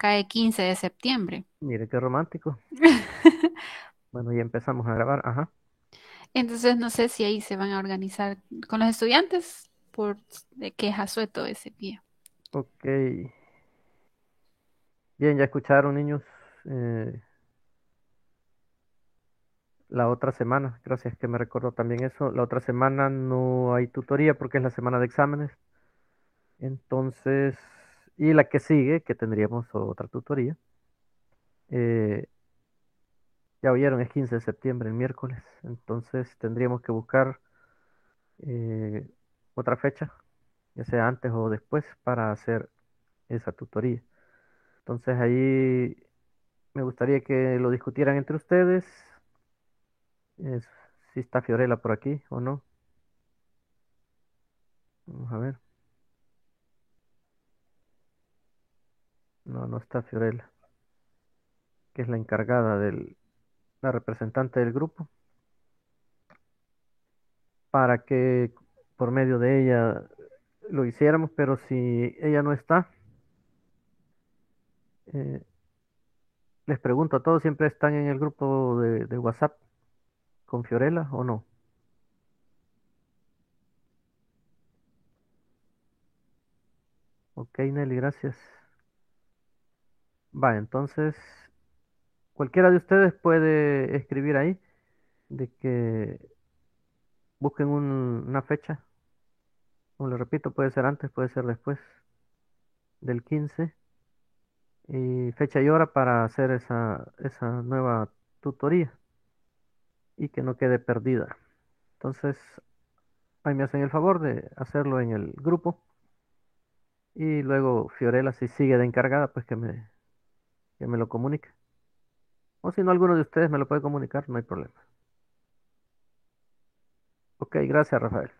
cae 15 de septiembre. Mire qué romántico. Bueno, ya empezamos a grabar. Ajá. Entonces no sé si ahí se van a organizar con los estudiantes por de que es asueto ese día. Ok. Bien, ya escucharon, niños. Eh, la otra semana, gracias que me recordó también eso. La otra semana no hay tutoría porque es la semana de exámenes. Entonces, y la que sigue, que tendríamos otra tutoría. eh, ya oyeron, es 15 de septiembre, el miércoles. Entonces tendríamos que buscar eh, otra fecha, ya sea antes o después, para hacer esa tutoría. Entonces ahí me gustaría que lo discutieran entre ustedes, es- si está Fiorella por aquí o no. Vamos a ver. No, no está Fiorella, que es la encargada la representante del grupo, para que por medio de ella lo hiciéramos, pero si ella no está, eh, les pregunto a todos, ¿siempre están en el grupo de WhatsApp con Fiorella o no? Ok, Nelly, gracias. Va, entonces cualquiera de ustedes puede escribir ahí de que busquen una fecha. Como les repito, puede ser antes, puede ser después del 15, y fecha y hora para hacer esa nueva tutoría y que no quede perdida. Entonces, ahí me hacen el favor de hacerlo en el grupo, y luego Fiorella, si sigue de encargada, pues que me lo comunique. O si no, alguno de ustedes me lo puede comunicar, no hay problema. Ok, gracias, Rafael.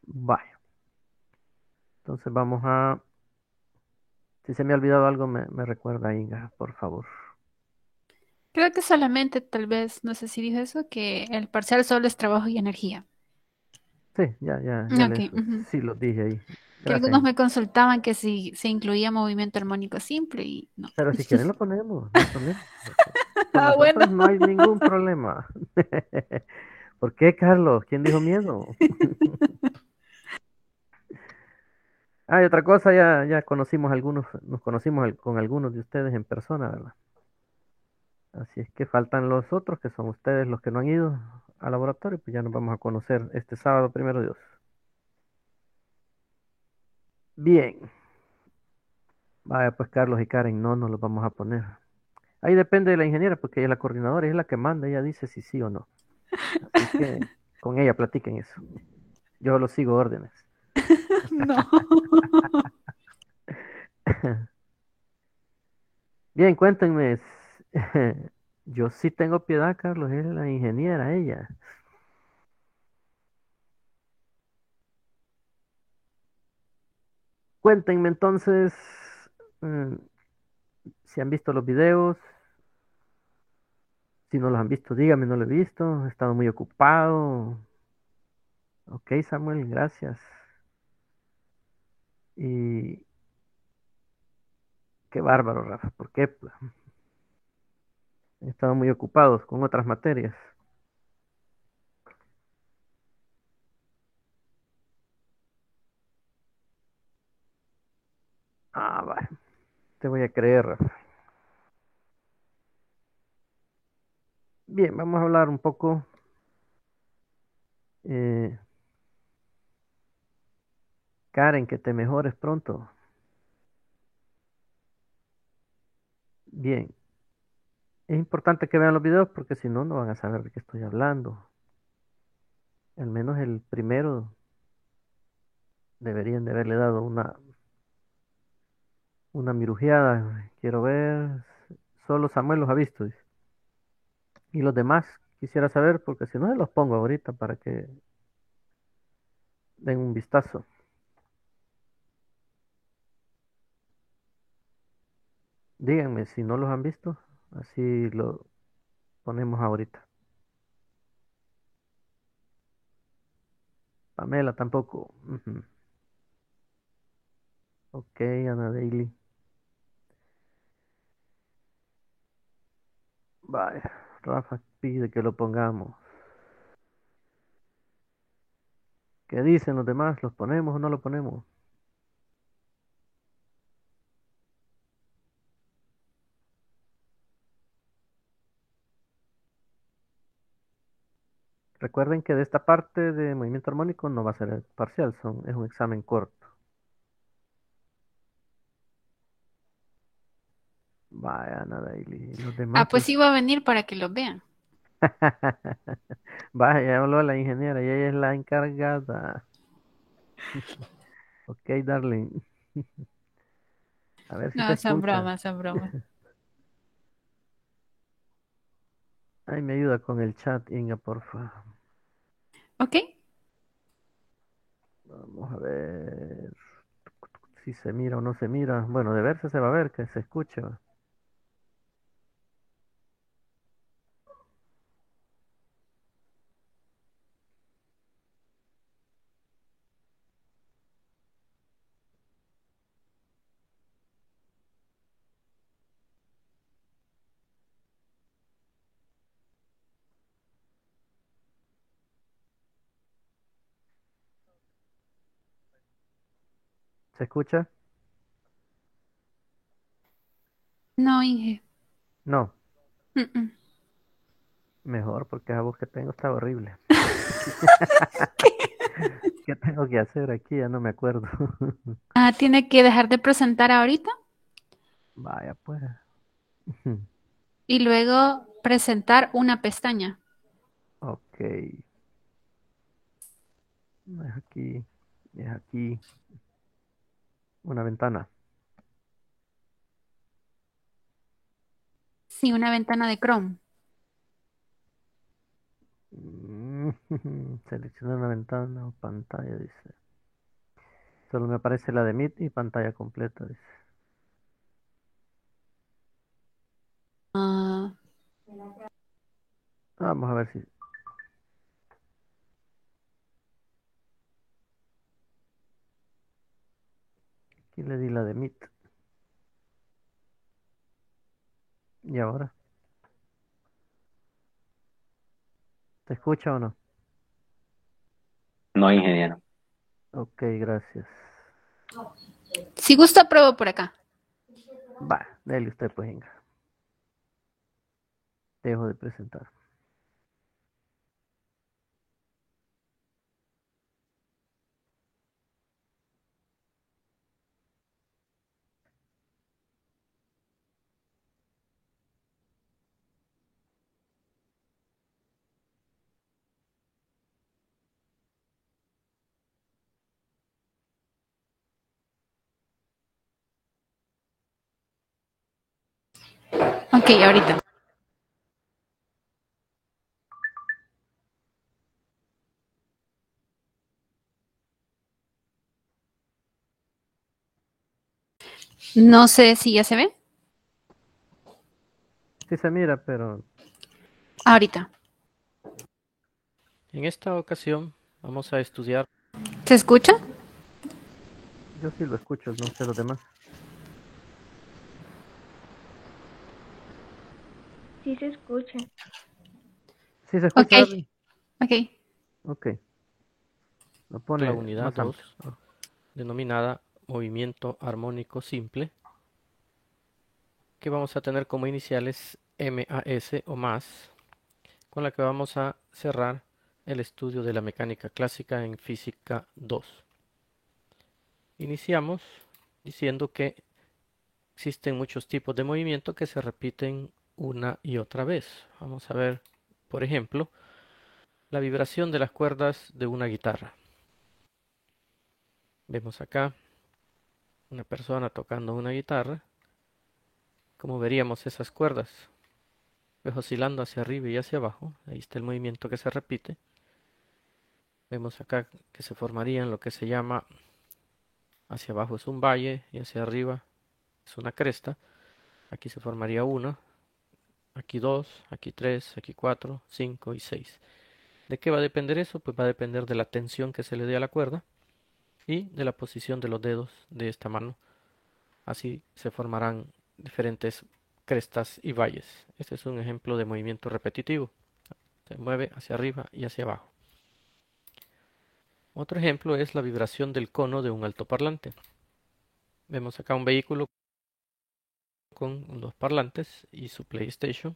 Bye. Entonces vamos a... Si se me ha olvidado algo, me recuerda, Inga, por favor. Creo que solamente tal vez, no sé si dijo eso, que el parcial solo es trabajo y energía. Sí, ya Ok, ujú. sí lo dije ahí. Que Gracias, algunos Inga. me consultaban que si se incluía movimiento armónico simple y no. Pero si quieren lo ponemos, no hay problema. Con Ah, bueno. nosotros no hay ningún problema. ¿Por qué, Carlos? ¿Quién dijo miedo? Ah, y otra cosa, ya conocimos algunos, nos conocimos con algunos de ustedes en persona, ¿verdad? Así es que faltan los otros, que son ustedes los que no han ido al laboratorio, pues ya nos vamos a conocer este sábado, primero Dios. Bien, vaya pues Carlos y Karen, no nos los vamos a poner. Ahí depende de la ingeniera, porque ella es la coordinadora, ella es la que manda, ella dice si sí o no. Así es que con ella platiquen eso. Yo solo sigo órdenes. No. Bien, cuéntenme. Yo sí tengo piedad, Carlos, es la ingeniera, ella. Cuéntenme entonces, mm, si han visto los videos. Si no los han visto, dígame, no lo he visto. He estado muy ocupado. Ok, Samuel, gracias. Y qué bárbaro, Rafa. ¿Por qué? Pues, he estado muy ocupados con otras materias. Ah, va, te voy a creer, Rafa. Bien, vamos a hablar un poco. eh, Karen, que te mejores pronto. Bien, es importante que vean los videos porque si no, no van a saber de qué estoy hablando. Al menos el primero deberían de haberle dado una mirujeada. Quiero ver. Solo Samuel los ha visto, dice. Y los demás quisiera saber, porque si no, se los pongo ahorita para que den un vistazo. Díganme si no los han visto, así lo ponemos ahorita. Pamela tampoco. Ujú. Ok, Ana Daily. Vaya, Rafa pide que lo pongamos. ¿Qué dicen los demás? ¿Los ponemos o no lo ponemos? Recuerden que de esta parte de movimiento armónico no va a ser el parcial, es un examen corto. Vaya, nada, y los demás, Ah, pues pues. sí va a venir para que lo vean. Vaya, ya habló la ingeniera y ella es la encargada. Ok, darling. A ver si se No, son escucha. bromas, son bromas. Ay, me ayuda con el chat, Inga, porfa. Ok. Vamos a ver si se mira o no se mira. Bueno, de verse se va a ver, que se escuche. Va. ¿Se escucha? No, Inge. No, Mm, mm. mejor porque la voz que tengo está horrible. ¿Qué tengo que hacer aquí? Ya no me acuerdo. Ah, tiene que dejar de presentar ahorita Vaya, pues. y luego presentar una pestaña. Ok. Es aquí. Es aquí. Una ventana. Sí, una ventana de Chrome. Mm, Selecciona una ventana o pantalla, dice. Solo me aparece la de Meet y pantalla completa, dice. Ah, Vamos a ver si. Aquí le di la de Meet. ¿Y ahora? ¿Se escucha o no? No, ingeniero. Ok, gracias. si gusta, pruebo por acá. Va, dele usted, pues, venga. Dejo de presentar. Ok, ahorita. No sé si ya se ve. Sí se mira, pero Ahorita. En esta ocasión vamos a estudiar. ¿Se escucha? yo sí lo escucho, no sé los demás. Sí se escucha. ¿Sí se Ok, escucha, Darling? ok. Ok, lo La pone unidad más amplio. 2, denominada movimiento armónico simple, que vamos a tener como iniciales MAS o más, con la que vamos a cerrar el estudio de la mecánica clásica en física 2. Iniciamos diciendo que existen muchos tipos de movimiento que se repiten una y otra vez. Vamos a ver, por ejemplo, la vibración de las cuerdas de una guitarra. Vemos acá una persona tocando una guitarra. Como veríamos esas cuerdas, pues oscilando hacia arriba y hacia abajo. Ahí está el movimiento que se repite. Vemos acá que se formarían lo que se llama, hacia abajo es un valle y hacia arriba es una cresta. Aquí se formaría uno, aquí dos, aquí tres, aquí cuatro, cinco y seis. ¿De qué va a depender eso? Pues va a depender de la tensión que se le dé a la cuerda y de la posición de los dedos de esta mano. Así se formarán diferentes crestas y valles. Este es un ejemplo de movimiento repetitivo. Se mueve hacia arriba y hacia abajo. Otro ejemplo es la vibración del cono de un altoparlante. Vemos acá un vehículo con los parlantes y su PlayStation.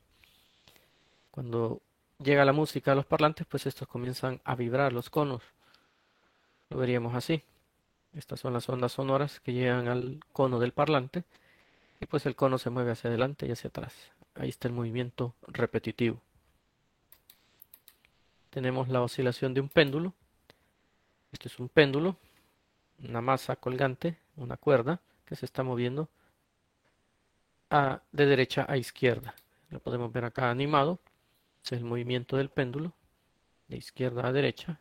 Cuando llega la música a los parlantes, pues estos comienzan a vibrar los conos. Lo veríamos así. Estas son las ondas sonoras que llegan al cono del parlante y pues el cono se mueve hacia adelante y hacia atrás. Ahí está el movimiento repetitivo. Tenemos la oscilación de un péndulo. Este es un péndulo, una masa colgante, una cuerda que se está moviendo de derecha a izquierda. Lo podemos ver acá animado. Este es el movimiento del péndulo de izquierda a derecha.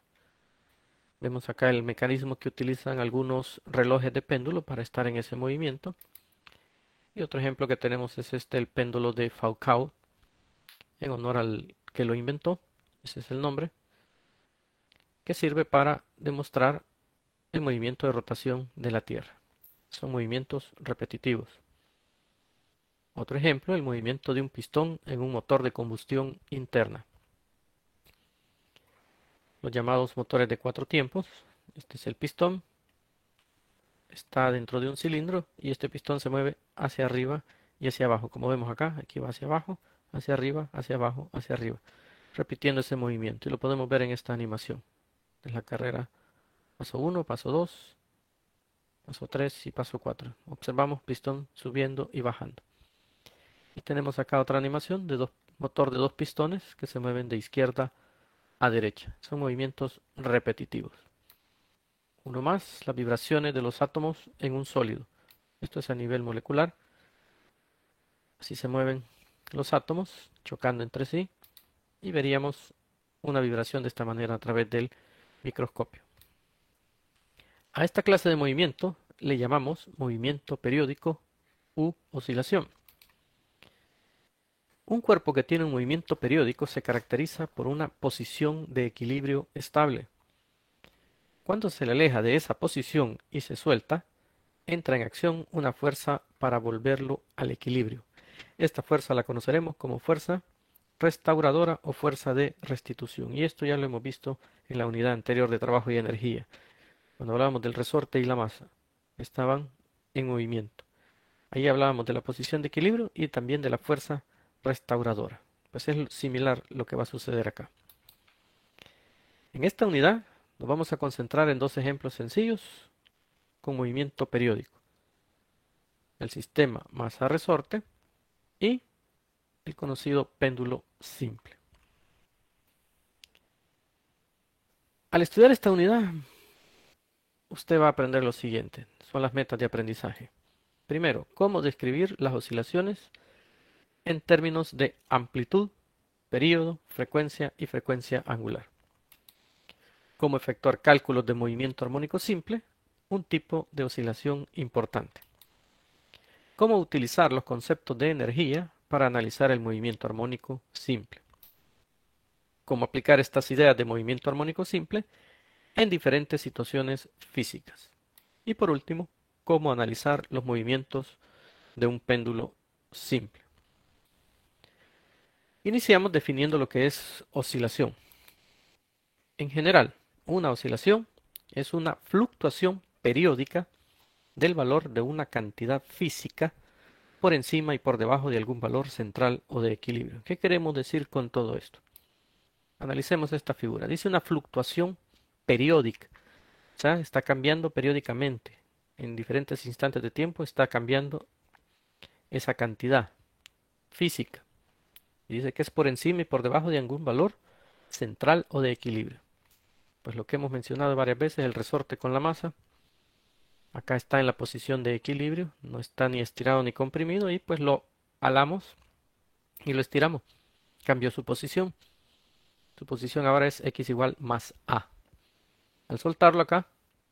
Vemos acá el mecanismo que utilizan algunos relojes de péndulo para estar en ese movimiento. Y otro ejemplo que tenemos es el péndulo de Foucault, en honor al que lo inventó. Ese es el nombre, que sirve para demostrar el movimiento de rotación de la Tierra. Son movimientos repetitivos. Otro ejemplo, el movimiento de un pistón en un motor de combustión interna. Los llamados motores de 4 tiempos. Este es el pistón. Está dentro de un cilindro y este pistón se mueve hacia arriba y hacia abajo. Como vemos acá, aquí va hacia abajo, hacia arriba, hacia abajo, hacia arriba. Repitiendo ese movimiento. Y lo podemos ver en esta animación. Es la carrera paso 1, paso 2, paso 3 y paso 4. Observamos pistón subiendo y bajando. Y tenemos acá otra animación de motor de 2 pistones que se mueven de izquierda a derecha. Son movimientos repetitivos. Uno más, las vibraciones de los átomos en un sólido. Esto es a nivel molecular. Así se mueven los átomos chocando entre sí y veríamos una vibración de esta manera a través del microscopio. A esta clase de movimiento le llamamos movimiento periódico u oscilación. Un cuerpo que tiene un movimiento periódico se caracteriza por una posición de equilibrio estable. Cuando se le aleja de esa posición y se suelta, entra en acción una fuerza para volverlo al equilibrio. Esta fuerza la conoceremos como fuerza restauradora o fuerza de restitución. Y esto ya lo hemos visto en la unidad anterior de trabajo y energía. Cuando hablábamos del resorte y la masa, estaban en movimiento. Ahí hablábamos de la posición de equilibrio y también de la fuerza restauradora. Pues es similar lo que va a suceder acá. En esta unidad nos vamos a concentrar en 2 ejemplos sencillos con movimiento periódico. El sistema masa-resorte y el conocido péndulo simple. Al estudiar esta unidad, usted va a aprender lo siguiente. Son las metas de aprendizaje. Primero, cómo describir las oscilaciones en términos de amplitud, período, frecuencia y frecuencia angular. Cómo efectuar cálculos de movimiento armónico simple, un tipo de oscilación importante. Cómo utilizar los conceptos de energía para analizar el movimiento armónico simple. Cómo aplicar estas ideas de movimiento armónico simple en diferentes situaciones físicas. Y por último, cómo analizar los movimientos de un péndulo simple. Iniciamos definiendo lo que es oscilación. En general, una oscilación es una fluctuación periódica del valor de una cantidad física por encima y por debajo de algún valor central o de equilibrio. ¿Qué queremos decir con todo esto? Analicemos esta figura. Dice una fluctuación periódica. O sea, está cambiando periódicamente. En diferentes instantes de tiempo está cambiando esa cantidad física. Y dice que es por encima y por debajo de algún valor central o de equilibrio. Pues lo que hemos mencionado varias veces, el resorte con la masa. Acá está en la posición de equilibrio, no está ni estirado ni comprimido y pues lo alamos y lo estiramos. Cambió su posición. Su posición ahora es x igual más a. Al soltarlo acá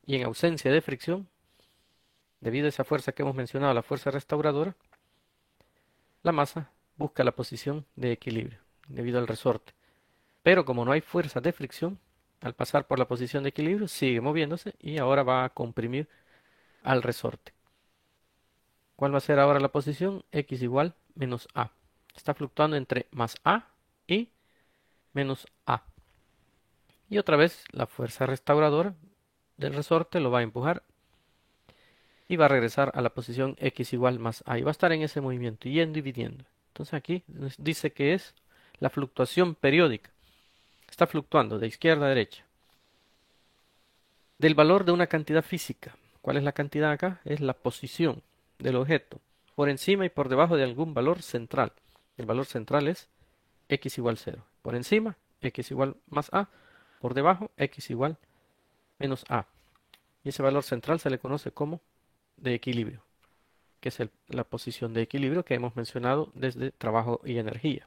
y en ausencia de fricción, debido a esa fuerza que hemos mencionado, la fuerza restauradora, la masa busca la posición de equilibrio debido al resorte. Pero como no hay fuerza de fricción, al pasar por la posición de equilibrio sigue moviéndose y ahora va a comprimir al resorte. ¿Cuál va a ser ahora la posición? X igual menos A. Está fluctuando entre más A y menos A. Y otra vez la fuerza restauradora del resorte lo va a empujar y va a regresar a la posición X igual más A. Y va a estar en ese movimiento, yendo y viniendo. Entonces aquí nos dice que es la fluctuación periódica. Está fluctuando de izquierda a derecha. Del valor de una cantidad física. ¿Cuál es la cantidad acá? Es la posición del objeto. Por encima y por debajo de algún valor central. El valor central es X igual 0. Por encima, X igual más A. Por debajo, X igual menos A. Y ese valor central se le conoce como de equilibrio, que es la posición de equilibrio que hemos mencionado desde trabajo y energía.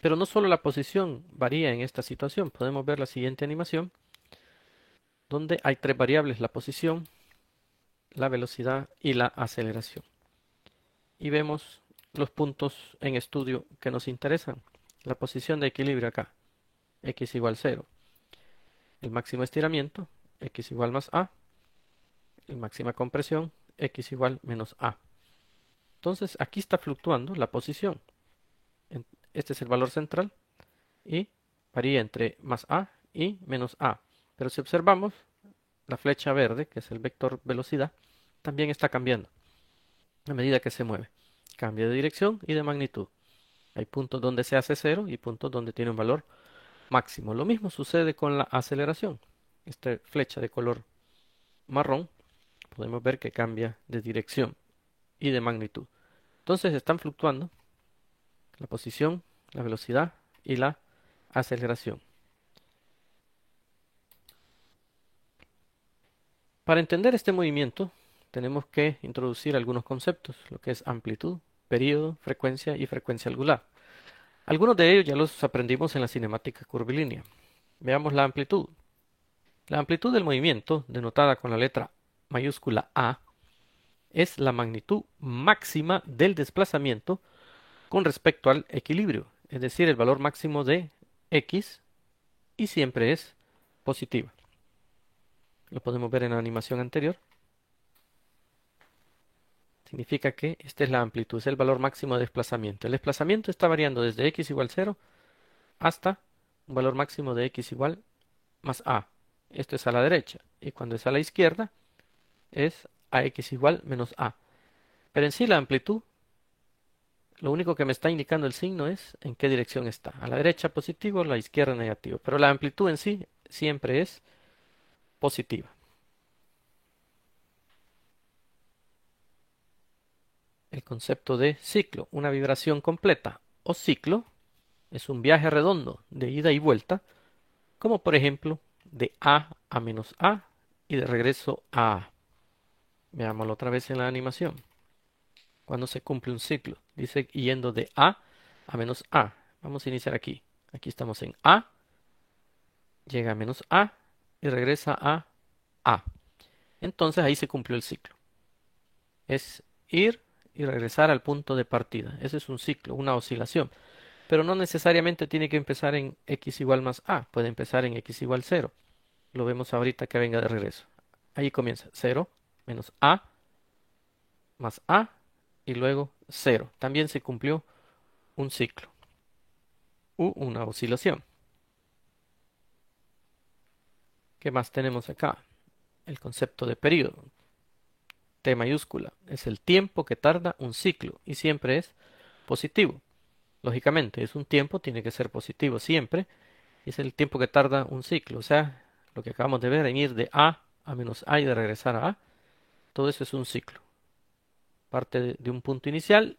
Pero no solo la posición varía en esta situación. Podemos ver la siguiente animación, donde hay tres variables: la posición, la velocidad y la aceleración. Y vemos los puntos en estudio que nos interesan. La posición de equilibrio acá, X igual 0. El máximo estiramiento, X igual más A. La máxima compresión, X igual menos A. Entonces aquí está fluctuando la posición. Este es el valor central y varía entre más A y menos A. Pero si observamos, la flecha verde, que es el vector velocidad, también está cambiando a medida que se mueve. Cambia de dirección y de magnitud. Hay puntos donde se hace 0 y puntos donde tiene un valor máximo. Lo mismo sucede con la aceleración. Esta flecha de color marrón, podemos ver que cambia de dirección y de magnitud. Entonces están fluctuando la posición, la velocidad y la aceleración. Para entender este movimiento, tenemos que introducir algunos conceptos, lo que es amplitud, período, frecuencia y frecuencia angular. Algunos de ellos ya los aprendimos en la cinemática curvilínea. Veamos la amplitud. La amplitud del movimiento, denotada con la letra mayúscula A, es la magnitud máxima del desplazamiento con respecto al equilibrio, es decir, el valor máximo de X, y siempre es positiva. Lo podemos ver en la animación anterior. Significa que esta es la amplitud, es el valor máximo de desplazamiento. El desplazamiento está variando desde X igual 0 hasta un valor máximo de X igual más A. Esto es a la derecha. Y cuando es a la izquierda es AX igual menos A. Pero en sí la amplitud, lo único que me está indicando el signo es en qué dirección está. A la derecha positivo, a la izquierda negativo. Pero la amplitud en sí siempre es positiva. El concepto de ciclo, una vibración completa o ciclo, es un viaje redondo de ida y vuelta, como por ejemplo de A a menos A y de regreso a A. Veámoslo otra vez en la animación. Cuando se cumple un ciclo, dice yendo de A a menos A. Vamos a iniciar aquí. Aquí estamos en A, llega a menos A y regresa a A. Entonces ahí se cumplió el ciclo. Es ir y regresar al punto de partida. Ese es un ciclo, una oscilación. Pero no necesariamente tiene que empezar en X igual más A. Puede empezar en X igual 0. Lo vemos ahorita que venga de regreso. Ahí comienza 0 menos A más A y luego 0. También se cumplió un ciclo u una oscilación. ¿Qué más tenemos acá? El concepto de periodo. T mayúscula es el tiempo que tarda un ciclo y siempre es positivo. Lógicamente, es un tiempo, tiene que ser positivo siempre. Es el tiempo que tarda un ciclo. O sea, lo que acabamos de ver en ir de A a menos A y de regresar a A. Todo eso es un ciclo. Parte de un punto inicial,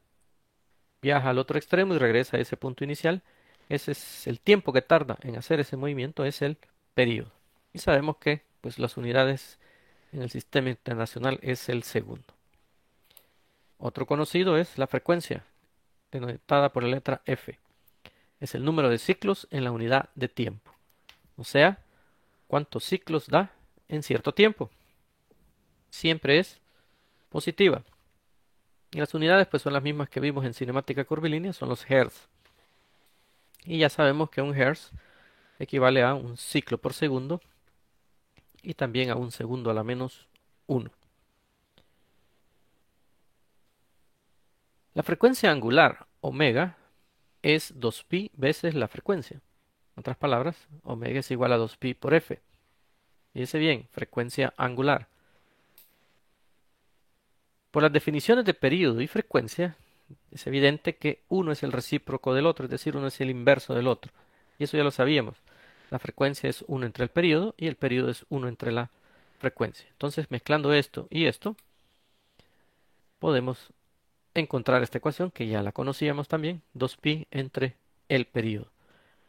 viaja al otro extremo y regresa a ese punto inicial. Ese es el tiempo que tarda en hacer ese movimiento, es el periodo. Y sabemos que pues, las unidades en el sistema internacional es el segundo. Otro conocido es la frecuencia, denotada por la letra F. Es el número de ciclos en la unidad de tiempo. O sea, cuántos ciclos da en cierto tiempo. Siempre es positiva. Y las unidades pues son las mismas que vimos en cinemática curvilínea, son los hertz. Y ya sabemos que un hertz equivale a un ciclo por segundo y también a un segundo a la menos 1. La frecuencia angular omega es 2pi veces la frecuencia. En otras palabras, omega es igual a 2pi por f. Fíjese bien, frecuencia angular. Por las definiciones de período y frecuencia, es evidente que uno es el recíproco del otro, es decir, uno es el inverso del otro. Y eso ya lo sabíamos. La frecuencia es 1 entre el período y el período es 1 entre la frecuencia. Entonces, mezclando esto y esto, podemos encontrar esta ecuación que ya la conocíamos también, 2pi entre el período.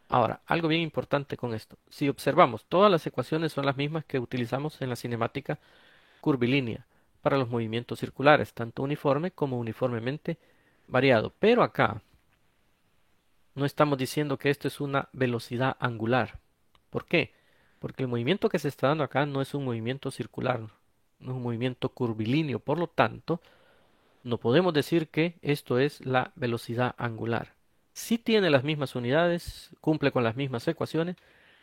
Ahora, algo bien importante con esto. Si observamos, todas las ecuaciones son las mismas que utilizamos en la cinemática curvilínea para los movimientos circulares, tanto uniforme como uniformemente variado. Pero acá no estamos diciendo que esto es una velocidad angular. ¿Por qué? Porque el movimiento que se está dando acá no es un movimiento circular, no es un movimiento curvilíneo. Por lo tanto, no podemos decir que esto es la velocidad angular. Sí tiene las mismas unidades, cumple con las mismas ecuaciones,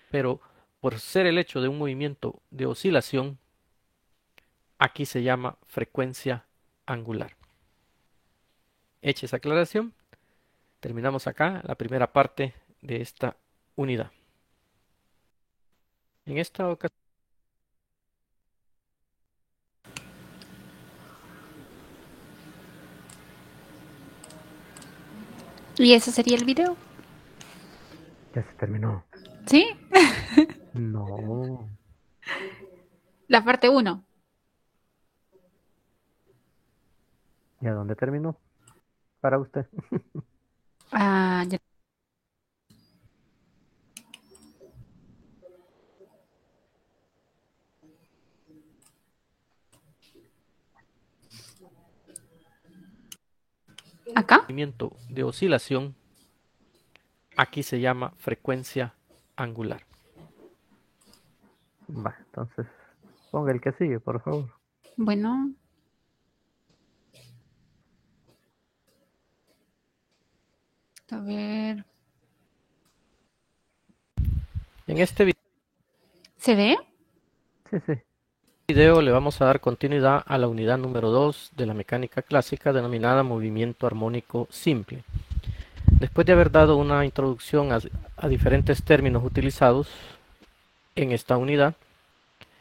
pero por ser el hecho de un movimiento de oscilación, aquí se llama frecuencia angular. Hecha esa aclaración, terminamos acá la primera parte de esta unidad. En esta ocasión, ¿Y eso sería el video? Ya se terminó. ¿Sí? No. La parte 1. ¿Y a dónde terminó? Para usted. Ah, ya. ¿Acá? movimiento de oscilación, aquí se llama frecuencia angular. Va, entonces ponga el que sigue, por favor. Bueno. A ver. En este ¿Se ve? Sí, sí. video le vamos a dar continuidad a la unidad número 2 de la mecánica clásica denominada movimiento armónico simple. Después de haber dado una introducción a diferentes términos utilizados en esta unidad,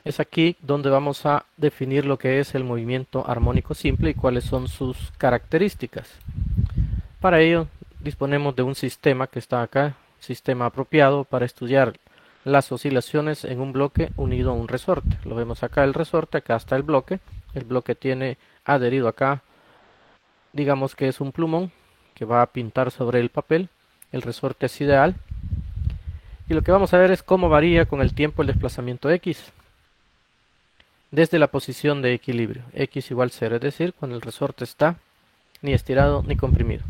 es aquí donde vamos a definir lo que es el movimiento armónico simple y cuáles son sus características. Para ello disponemos de un sistema que está acá, sistema apropiado para estudiar las oscilaciones en un bloque unido a un resorte. Lo vemos acá el resorte, acá está el bloque tiene adherido acá, digamos que es un plumón que va a pintar sobre el papel, el resorte es ideal, y lo que vamos a ver es cómo varía con el tiempo el desplazamiento X, desde la posición de equilibrio, X igual 0, es decir, cuando el resorte está ni estirado ni comprimido.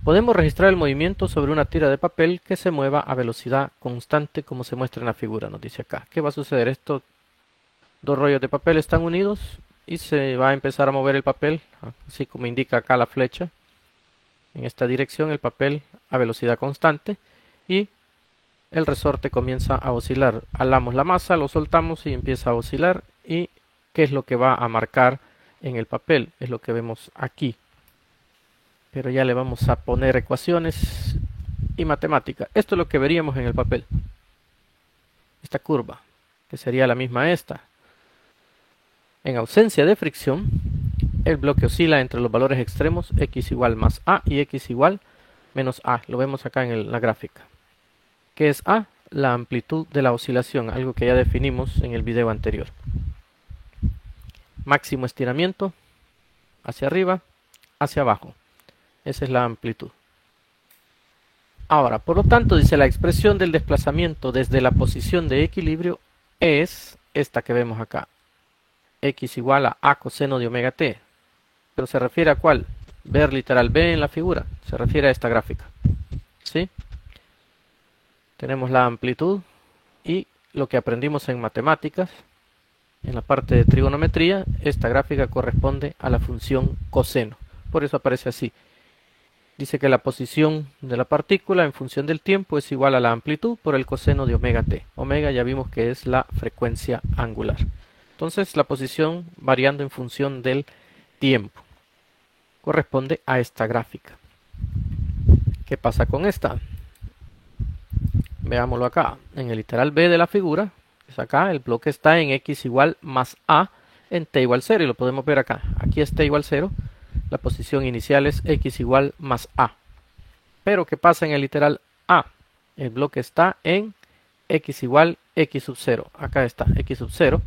Podemos registrar el movimiento sobre una tira de papel que se mueva a velocidad constante como se muestra en la figura, nos dice acá. ¿Qué va a suceder? Estos dos rollos de papel están unidos y se va a empezar a mover el papel, así como indica acá la flecha. En esta dirección el papel a velocidad constante y el resorte comienza a oscilar. Alamos la masa, lo soltamos y empieza a oscilar. ¿Y qué es lo que va a marcar en el papel? Es lo que vemos aquí. Pero ya le vamos a poner ecuaciones y matemática. Esto es lo que veríamos en el papel. Esta curva, que sería la misma a esta. En ausencia de fricción, el bloque oscila entre los valores extremos x igual más a y x igual menos a. Lo vemos acá en la gráfica. ¿Qué es a? La amplitud de la oscilación, algo que ya definimos en el video anterior. Máximo estiramiento, hacia arriba, hacia abajo. Esa es la amplitud. Ahora, por lo tanto, dice la expresión del desplazamiento desde la posición de equilibrio es esta que vemos acá. X igual a coseno de omega t. ¿Pero se refiere a cuál? Ver literal B en la figura. Se refiere a esta gráfica. ¿Sí? Tenemos la amplitud y lo que aprendimos en matemáticas, en la parte de trigonometría, esta gráfica corresponde a la función coseno. Por eso aparece así. Dice que la posición de la partícula en función del tiempo es igual a la amplitud por el coseno de omega t. Omega ya vimos que es la frecuencia angular. Entonces la posición variando en función del tiempo. corresponde a esta gráfica. ¿Qué pasa con esta? Veámoslo acá. En el literal B de la figura, es acá, el bloque está en x igual más a en t igual 0. Y lo podemos ver acá. Aquí es t igual 0. La posición inicial es x igual más a. Pero ¿qué pasa en el literal A? El bloque está en x igual x sub 0. Acá está x sub 0.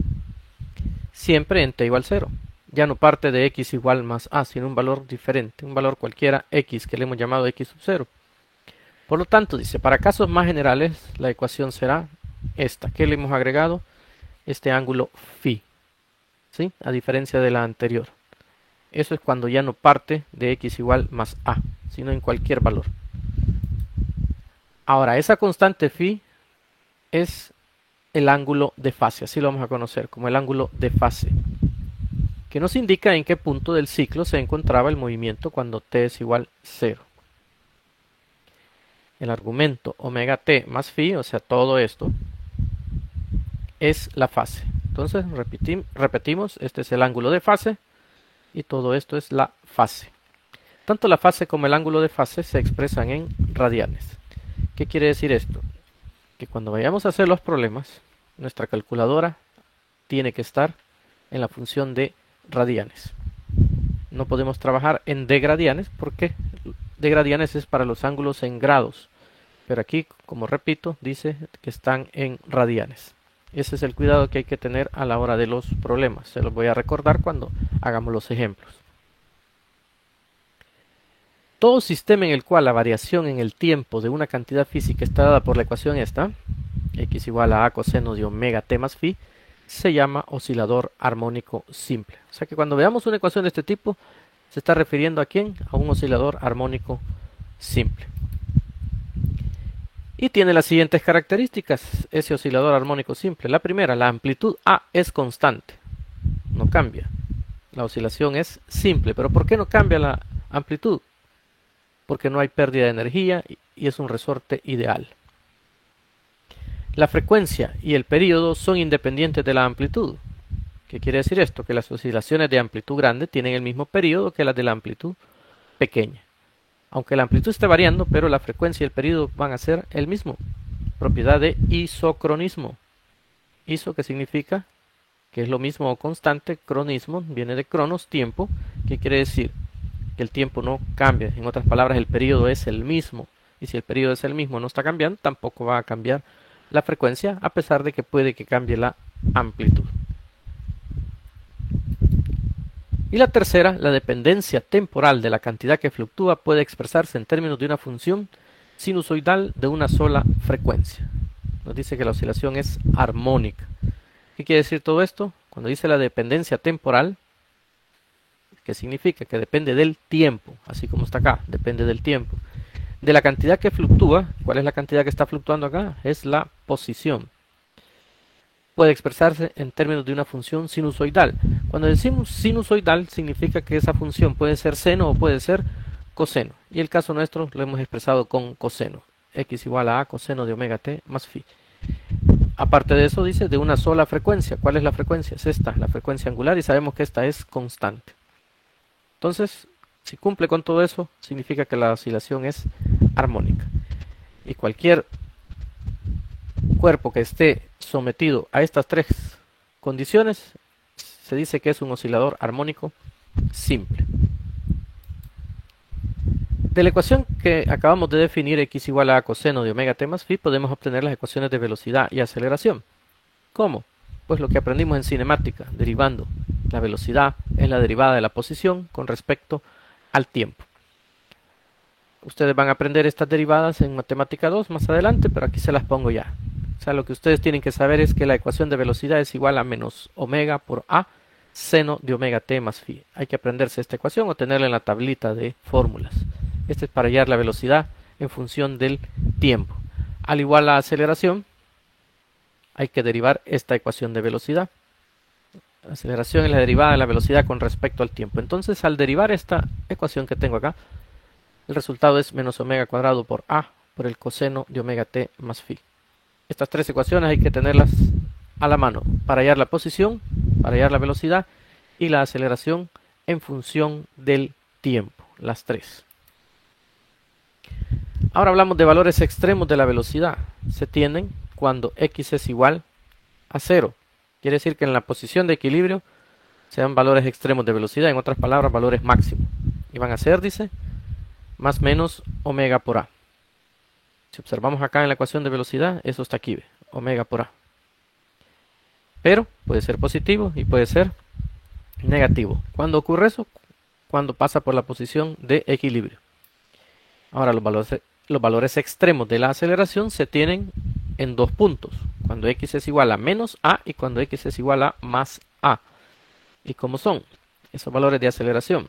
Siempre en t igual 0. Ya no parte de x igual más a, sino un valor diferente. Un valor cualquiera x que le hemos llamado x sub 0. Por lo tanto, dice, para casos más generales, la ecuación será esta. ¿Qué le hemos agregado? Este ángulo phi. ¿Sí? A diferencia de la anterior. Eso es cuando ya no parte de x igual más a, sino en cualquier valor. Ahora, esa constante phi es el ángulo de fase. Así lo vamos a conocer como el ángulo de fase, que nos indica en qué punto del ciclo se encontraba el movimiento cuando t es igual 0. El argumento omega t más phi, o sea, todo esto, es la fase. Entonces, repetimos, este es el ángulo de fase y todo esto es la fase. Tanto la fase como el ángulo de fase se expresan en radianes. ¿Qué quiere decir esto? Que cuando vayamos a hacer los problemas, nuestra calculadora tiene que estar en la función de radianes. No podemos trabajar en d radianes porque d radianes es para los ángulos en grados. Pero aquí, como repito, dice que están en radianes. Ese es el cuidado que hay que tener a la hora de los problemas. Se los voy a recordar cuando hagamos los ejemplos. Todo sistema en el cual la variación en el tiempo de una cantidad física está dada por la ecuación esta, x igual a coseno de omega t más phi, se llama oscilador armónico simple. O sea que cuando veamos una ecuación de este tipo, se está refiriendo ¿a quién? A un oscilador armónico simple. Y tiene las siguientes características, ese oscilador armónico simple. La primera, la amplitud A es constante, no cambia. La oscilación es simple, pero ¿por qué no cambia la amplitud? Porque no hay pérdida de energía y es un resorte ideal. La frecuencia y el período son independientes de la amplitud. ¿Qué quiere decir esto? Que las oscilaciones de amplitud grande tienen el mismo período que las de la amplitud pequeña. Aunque la amplitud esté variando, pero la frecuencia y el período van a ser el mismo. Propiedad de isocronismo. Iso, que significa que es lo mismo o constante. Cronismo viene de cronos, tiempo. ¿Qué quiere decir? Que el tiempo no cambia. En otras palabras, el período es el mismo. Y si el período es el mismo, no está cambiando, tampoco va a cambiar la frecuencia, a pesar de que puede que cambie la amplitud. Y la tercera, la dependencia temporal de la cantidad que fluctúa puede expresarse en términos de una función sinusoidal de una sola frecuencia. Nos dice que la oscilación es armónica. ¿Qué quiere decir todo esto? Cuando dice la dependencia temporal, ¿qué significa? Que depende del tiempo, así como está acá, depende del tiempo. De la cantidad que fluctúa, ¿cuál es la cantidad que está fluctuando acá? Es la posición. Puede expresarse en términos de una función sinusoidal. Cuando decimos sinusoidal, significa que esa función puede ser seno o puede ser coseno. Y el caso nuestro lo hemos expresado con coseno. X igual a coseno de omega t más phi. Aparte de eso, dice de una sola frecuencia. ¿Cuál es la frecuencia? Es esta, la frecuencia angular, y sabemos que esta es constante. Entonces, si cumple con todo eso, significa que la oscilación es armónica. Y cualquier cuerpo que esté sometido a estas tres condiciones, se dice que es un oscilador armónico simple. De la ecuación que acabamos de definir, x igual a coseno de omega t más phi, podemos obtener las ecuaciones de velocidad y aceleración. ¿Cómo? Pues lo que aprendimos en cinemática, derivando la velocidad en la derivada de la posición con respecto al tiempo. Ustedes van a aprender estas derivadas en matemática 2 más adelante, pero aquí se las pongo ya. O sea, lo que ustedes tienen que saber es que la ecuación de velocidad es igual a menos omega por a seno de omega t más phi. Hay que aprenderse esta ecuación o tenerla en la tablita de fórmulas. Este es para hallar la velocidad en función del tiempo. Al igual la aceleración, hay que derivar esta ecuación de velocidad. La aceleración es la derivada de la velocidad con respecto al tiempo. Entonces, al derivar esta ecuación que tengo acá, el resultado es menos omega cuadrado por a por el coseno de omega t más phi. Estas tres ecuaciones hay que tenerlas a la mano para hallar la posición, para hallar la velocidad y la aceleración en función del tiempo, las tres. Ahora hablamos de valores extremos de la velocidad. Se tienen cuando x es igual a 0. Quiere decir que en la posición de equilibrio se dan valores extremos de velocidad, en otras palabras, valores máximos. Y van a ser, dice, más menos omega por a. Si observamos acá en la ecuación de velocidad, eso está aquí, omega por a. Pero puede ser positivo y puede ser negativo. ¿Cuándo ocurre eso? Cuando pasa por la posición de equilibrio. Ahora los valores extremos de la aceleración se tienen en dos puntos. Cuando x es igual a menos a y cuando x es igual a más a. ¿Y cómo son esos valores de aceleración?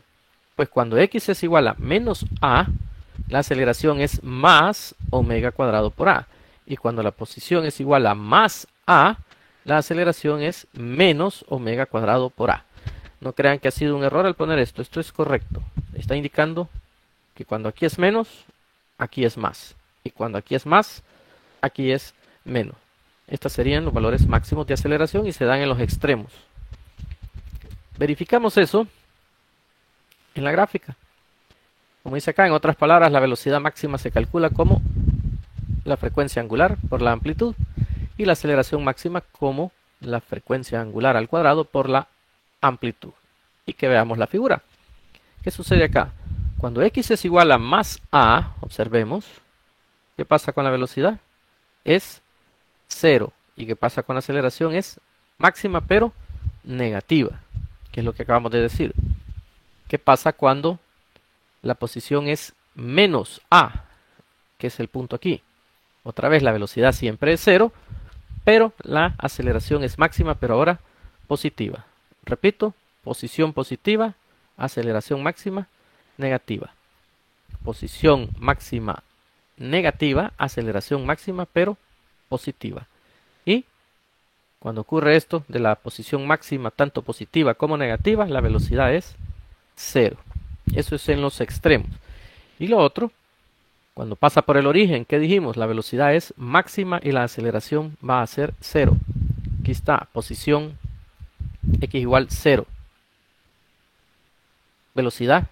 Pues cuando x es igual a menos a, la aceleración es más omega cuadrado por a. Y cuando la posición es igual a más a, la aceleración es menos omega cuadrado por a. No crean que ha sido un error al poner esto. Esto es correcto. Está indicando que cuando aquí es menos, aquí es más. Y cuando aquí es más, aquí es menos. Estos serían los valores máximos de aceleración y se dan en los extremos. Verificamos eso en la gráfica. Como dice acá, en otras palabras, la velocidad máxima se calcula como la frecuencia angular por la amplitud y la aceleración máxima como la frecuencia angular al cuadrado por la amplitud. Y que veamos la figura. ¿Qué sucede acá? Cuando x es igual a más a, observemos, ¿qué pasa con la velocidad? Es 0. ¿Y qué pasa con la aceleración? Es máxima pero negativa, que es lo que acabamos de decir. ¿Qué pasa cuando la posición es menos a, que es el punto aquí? Otra vez la velocidad siempre es 0, pero la aceleración es máxima, pero ahora positiva. Repito, posición positiva, aceleración máxima negativa. Posición máxima negativa, aceleración máxima, pero positiva. Y cuando ocurre esto de la posición máxima tanto positiva como negativa, la velocidad es 0. Eso es en los extremos. Y lo otro, cuando pasa por el origen, ¿qué dijimos? La velocidad es máxima y la aceleración va a ser 0. Aquí está, posición x igual 0. Velocidad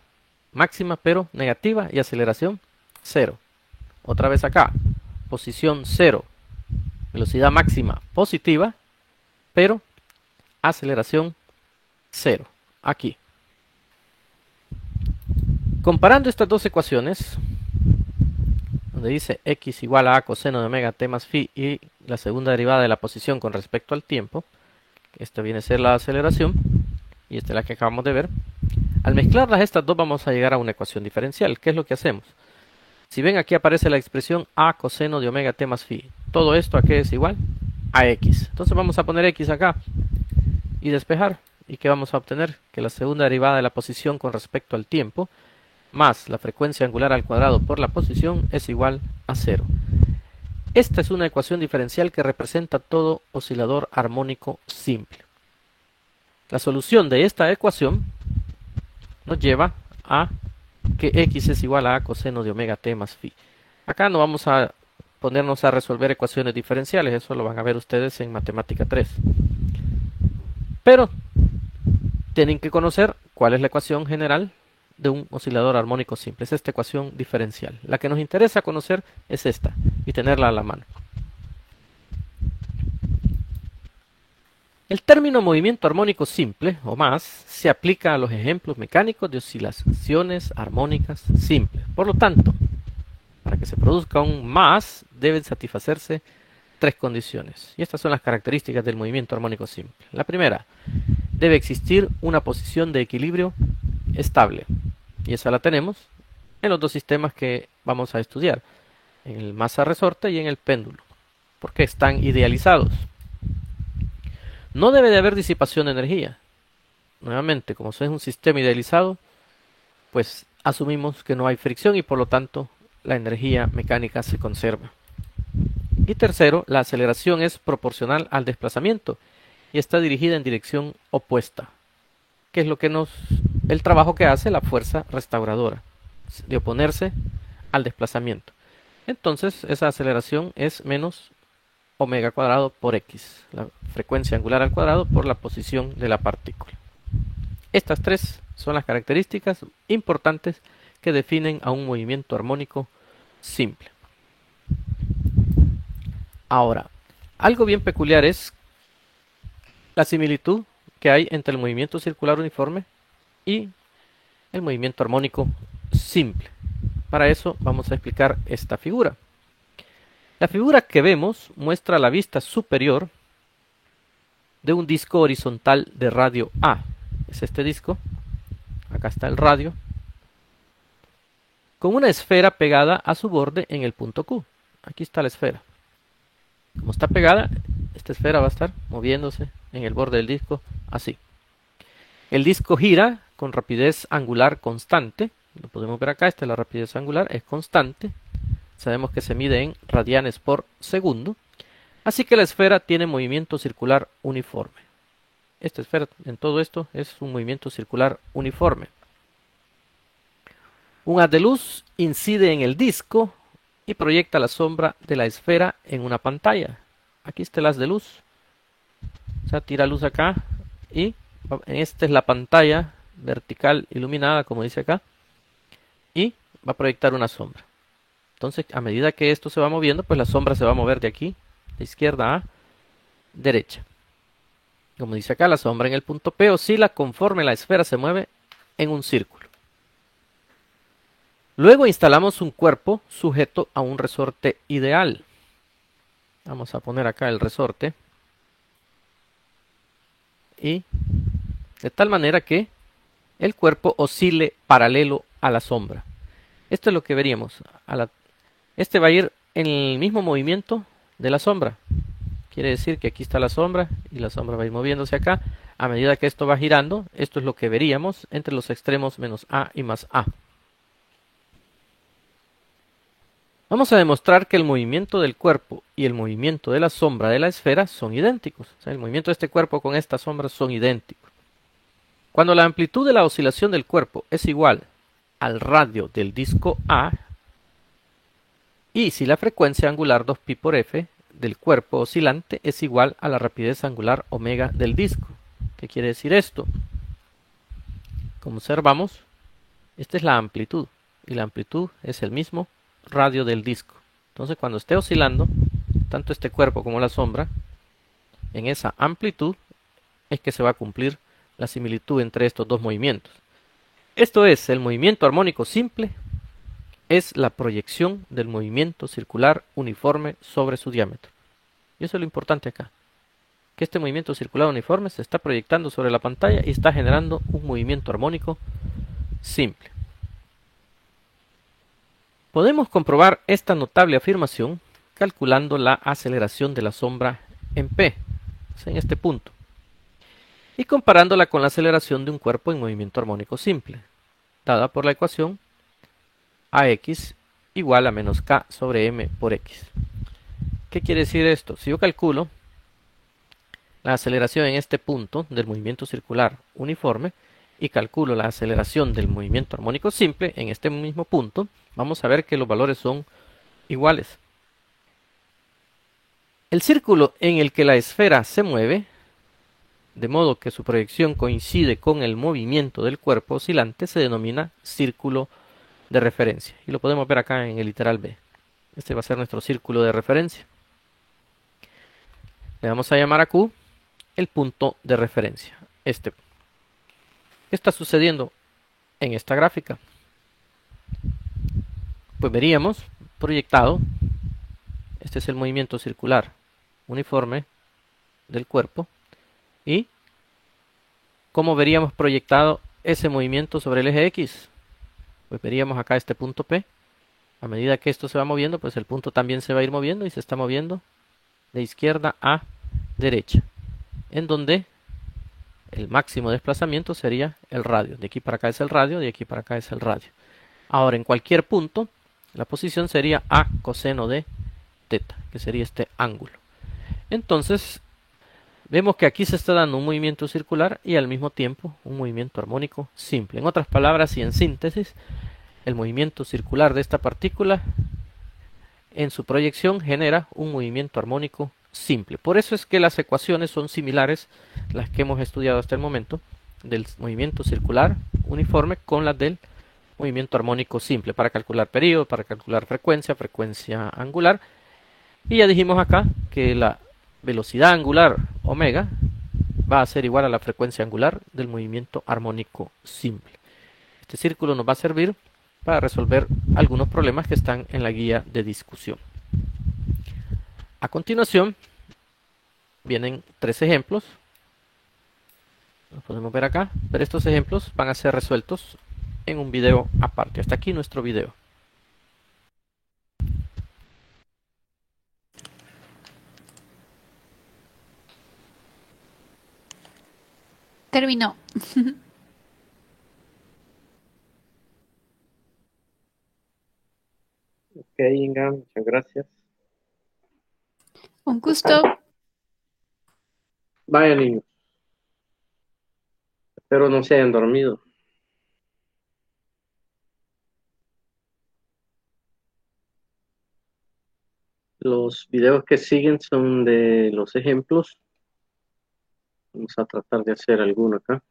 máxima pero negativa y aceleración 0. Otra vez acá, posición 0. Velocidad máxima positiva, pero aceleración 0. Aquí. Comparando estas dos ecuaciones, donde dice x igual a coseno de omega t más phi y la segunda derivada de la posición con respecto al tiempo, esta viene a ser la aceleración y esta es la que acabamos de ver. Al mezclarlas estas dos vamos a llegar a una ecuación diferencial. ¿Qué es lo que hacemos? Si ven, aquí aparece la expresión a coseno de omega t más phi. Todo esto, ¿a qué es igual? A x. Entonces vamos a poner x acá y despejar. ¿Y qué vamos a obtener? Que la segunda derivada de la posición con respecto al tiempo más la frecuencia angular al cuadrado por la posición es igual a 0. Esta es una ecuación diferencial que representa todo oscilador armónico simple. La solución de esta ecuación nos lleva a que x es igual a coseno de omega t más phi. Acá no vamos a ponernos a resolver ecuaciones diferenciales, eso lo van a ver ustedes en matemática 3. Pero tienen que conocer cuál es la ecuación general de un oscilador armónico simple. Es esta ecuación diferencial. La que nos interesa conocer es esta y tenerla a la mano. El término movimiento armónico simple o más se aplica a los ejemplos mecánicos de oscilaciones armónicas simples. Por lo tanto, para que se produzca un más deben satisfacerse tres condiciones. Y estas son las características del movimiento armónico simple. La primera, debe existir una posición de equilibrio estable. Y esa la tenemos en los dos sistemas que vamos a estudiar, en el masa-resorte y en el péndulo, porque están idealizados. No debe de haber disipación de energía. Nuevamente, como es un sistema idealizado, pues asumimos que no hay fricción y por lo tanto la energía mecánica se conserva. Y tercero, la aceleración es proporcional al desplazamiento y está dirigida en dirección opuesta, que es lo que el trabajo que hace la fuerza restauradora, de oponerse al desplazamiento. Entonces, esa aceleración es menos omega cuadrado por x, la frecuencia angular al cuadrado por la posición de la partícula. Estas tres Son las características importantes que definen a un movimiento armónico simple. Ahora, algo bien peculiar es la similitud que hay entre el movimiento circular uniforme y el movimiento armónico simple. Para eso vamos a explicar esta figura. La figura que vemos muestra la vista superior de un disco horizontal de radio A. Es este disco. Acá está el radio. Con una esfera pegada a su borde en el punto Q. Aquí está la esfera. Como está pegada, esta esfera va a estar moviéndose en el borde del disco así. El disco gira con rapidez angular constante. Lo podemos ver acá, esta es la rapidez angular, es constante. Sabemos que se mide en radianes por segundo. Así que la esfera tiene movimiento circular uniforme. Esta esfera en todo esto es un movimiento circular uniforme. Un haz de luz incide en el disco y proyecta la sombra de la esfera en una pantalla. Aquí está el haz de luz. O sea, tira luz acá y esta es la pantalla vertical iluminada, como dice acá, y va a proyectar una sombra. Entonces, a medida que esto se va moviendo, pues la sombra se va a mover de aquí, de izquierda a derecha. Como dice acá, la sombra en el punto P oscila conforme la esfera se mueve en un círculo. Luego instalamos un cuerpo sujeto a un resorte ideal. Vamos a poner acá el resorte. Y de tal manera que el cuerpo oscile paralelo a la sombra. Esto es lo que veríamos. Este va a ir en el mismo movimiento de la sombra. Quiere decir que aquí está la sombra y la sombra va a ir moviéndose acá. A medida que esto va girando, esto es lo que veríamos entre los extremos menos A y más A. Vamos a demostrar que el movimiento del cuerpo y el movimiento de la sombra de la esfera son idénticos. O sea, el movimiento de este cuerpo con esta sombra son idénticos. Cuando la amplitud de la oscilación del cuerpo es igual al radio del disco A, y si la frecuencia angular 2pi por f del cuerpo oscilante es igual a la rapidez angular omega del disco. ¿Qué quiere decir esto? Como observamos, esta es la amplitud, y la amplitud es el mismo radio del disco. Entonces, cuando esté oscilando, tanto este cuerpo como la sombra, en esa amplitud es que se va a cumplir la similitud entre estos dos movimientos. Esto es, el movimiento armónico simple es la proyección del movimiento circular uniforme sobre su diámetro. Y eso es lo importante acá, que este movimiento circular uniforme se está proyectando sobre la pantalla y está generando un movimiento armónico simple. Podemos comprobar esta notable afirmación calculando la aceleración de la sombra en P, o sea, en este punto, y comparándola con la aceleración de un cuerpo en movimiento armónico simple, dada por la ecuación AX igual a menos K sobre M por X. ¿Qué quiere decir esto? Si yo calculo la aceleración en este punto del movimiento circular uniforme y calculo la aceleración del movimiento armónico simple en este mismo punto, vamos a ver que los valores son iguales. El círculo en el que la esfera se mueve, de modo que su proyección coincide con el movimiento del cuerpo oscilante, se denomina círculo de referencia. Y lo podemos ver acá en el literal B. Este va a ser nuestro círculo de referencia. Le vamos a llamar a Q el punto de referencia. ¿Qué está sucediendo en esta gráfica? Pues veríamos proyectado, este es el movimiento circular uniforme del cuerpo, y ¿cómo veríamos proyectado ese movimiento sobre el eje X? Pues veríamos acá este punto P. A medida que esto se va moviendo, pues el punto también se va a ir moviendo y se está moviendo de izquierda a derecha, en donde el máximo desplazamiento sería el radio. De aquí para acá es el radio, de aquí para acá es el radio. Ahora, en cualquier punto, la posición sería A coseno de teta, que sería este ángulo. Entonces, vemos que aquí se está dando un movimiento circular y al mismo tiempo un movimiento armónico simple. En otras palabras y en síntesis, el movimiento circular de esta partícula en su proyección genera un movimiento armónico simple. Por eso es que las ecuaciones son similares, las que hemos estudiado hasta el momento, del movimiento circular uniforme con las del movimiento armónico simple para calcular periodo, para calcular frecuencia, frecuencia angular. Y ya dijimos acá que la velocidad angular omega va a ser igual a la frecuencia angular del movimiento armónico simple. Este círculo nos va a servir para resolver algunos problemas que están en la guía de discusión. A continuación vienen 3 ejemplos. Los podemos ver acá, pero estos ejemplos van a ser resueltos en un video aparte. Hasta aquí nuestro video. Terminó. Ok, Inga, muchas gracias. Un gusto. Vaya, niños. Espero no se hayan dormido. Los videos que siguen son de los ejemplos. Vamos a tratar de hacer alguno acá.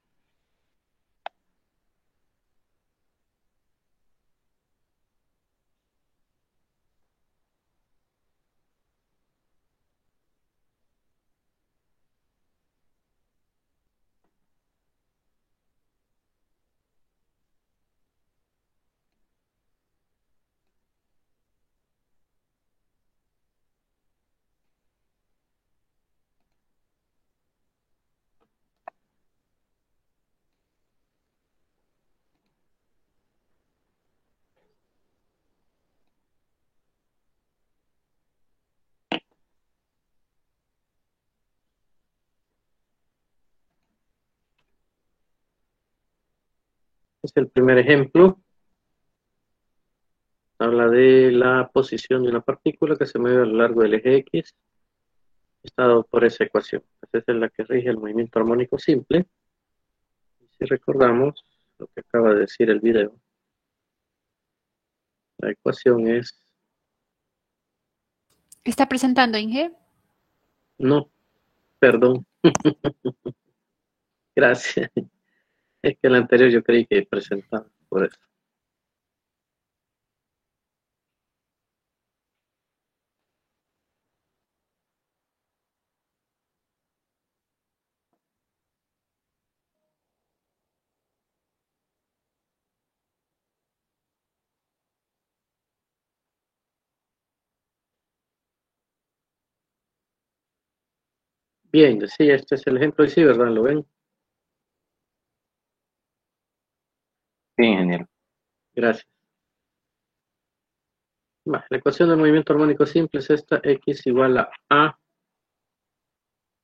Es el primer ejemplo. Habla de la posición de una partícula que se mueve a lo largo del eje X. Está dado por esa ecuación. Esa es la que rige el movimiento armónico simple. Y si recordamos lo que acaba de decir el video, la ecuación es... ¿Está presentando, Inge? No, perdón. Gracias. Es que el anterior yo creí que presentaba, por eso. Bien, sí, este es el ejemplo y sí, ¿verdad? ¿Lo ven? Sí, ingeniero. Gracias. La ecuación del movimiento armónico simple es esta: X igual a A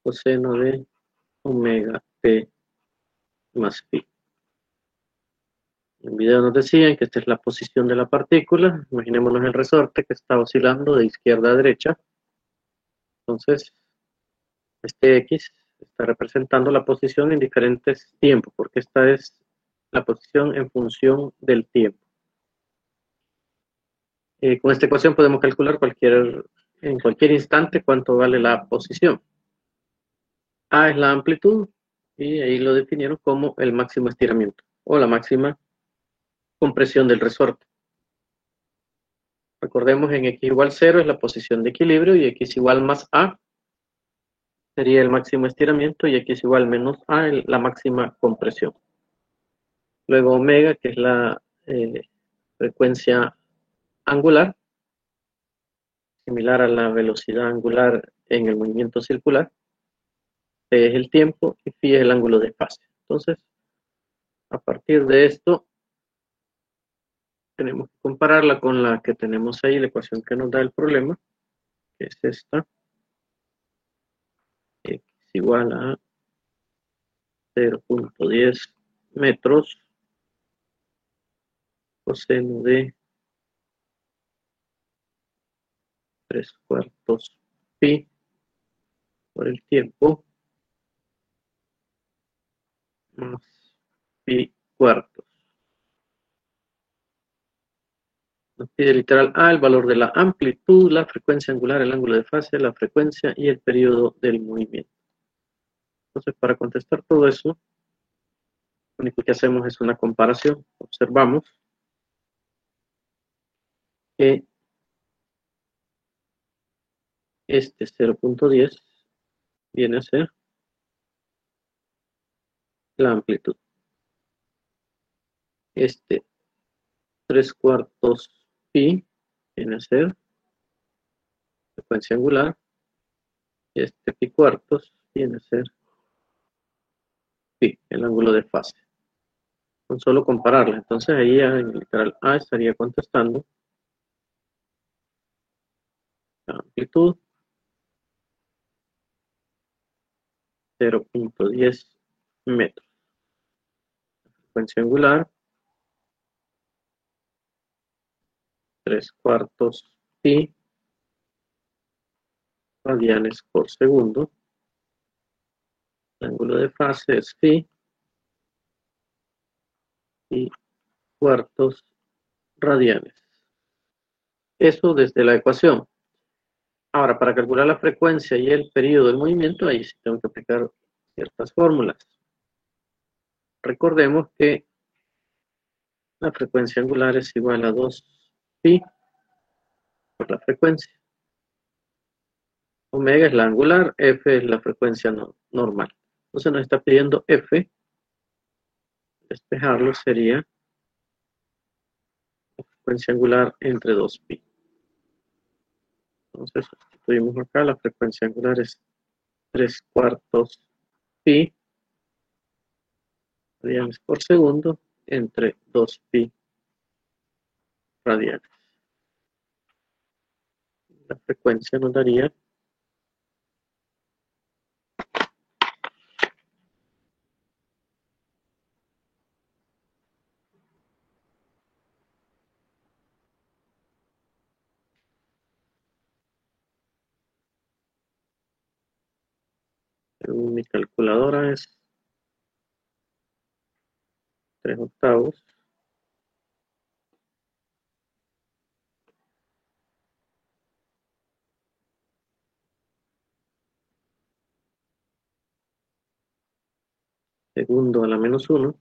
coseno de omega T más pi. En el video nos decían que esta es la posición de la partícula. Imaginémonos el resorte que está oscilando de izquierda a derecha. Entonces, este X está representando la posición en diferentes tiempos, porque esta es la posición en función del tiempo. Con esta ecuación podemos calcular en cualquier instante cuánto vale la posición. A es la amplitud y ahí lo definieron como el máximo estiramiento o la máxima compresión del resorte. Recordemos, en x igual 0 es la posición de equilibrio y x igual más A sería el máximo estiramiento y x igual menos A la máxima compresión. Luego omega, que es la frecuencia angular, similar a la velocidad angular en el movimiento circular. T es el tiempo y phi es el ángulo de espacio. Entonces, a partir de esto, tenemos que compararla con la que tenemos ahí, la ecuación que nos da el problema, que es esta. X igual a 0.10 metros coseno de 3/4 pi por el tiempo más pi cuartos. Nos pide literal A, el valor de la amplitud, la frecuencia angular, el ángulo de fase, la frecuencia y el periodo del movimiento. Entonces, para contestar todo eso, Lo único que hacemos es una comparación. Observamos que este 0.10 viene a ser la amplitud. Este 3/4 pi viene a ser frecuencia angular. Este pi cuartos viene a ser pi, el ángulo de fase. Con solo compararla. Entonces ahí en el literal A estaría contestando la amplitud 0.10 metros. La frecuencia angular 3/4 pi radianes por segundo. El ángulo de fase es phi y cuartos radianes. Eso desde la ecuación. Ahora, para calcular la frecuencia y el periodo del movimiento, ahí sí tengo que aplicar ciertas fórmulas. Recordemos que la frecuencia angular es igual a 2 pi por la frecuencia. Omega es la angular, F es la frecuencia normal. Entonces nos está pidiendo F. Despejarlo sería la frecuencia angular entre 2 pi. Entonces sustituimos acá, la frecuencia angular es 3/4 pi radianes por segundo entre 2 pi radianes. La frecuencia nos daría 3/8. Mi calculadora es 3/8. Segundo a la -1,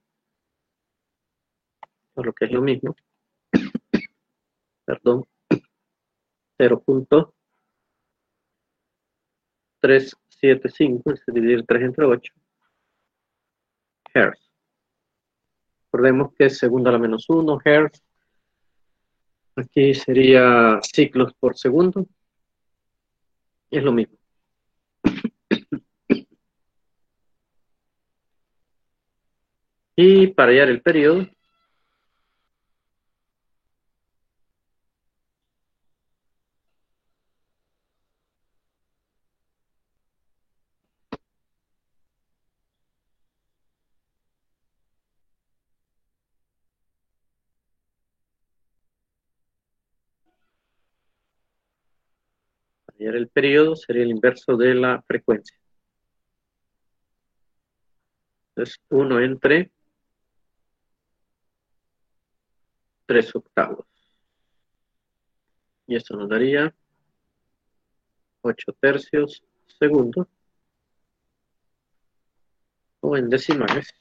por lo que es lo mismo, perdón, 0.375, es dividir 3 entre 8, Hz. Recordemos que es segundo a la -1, Hz. Aquí sería ciclos por segundo. Y es lo mismo. Y para hallar el periodo, sería el inverso de la frecuencia. Entonces, 1 entre 3/8. Y esto nos daría 8 tercios segundo, o en decimales,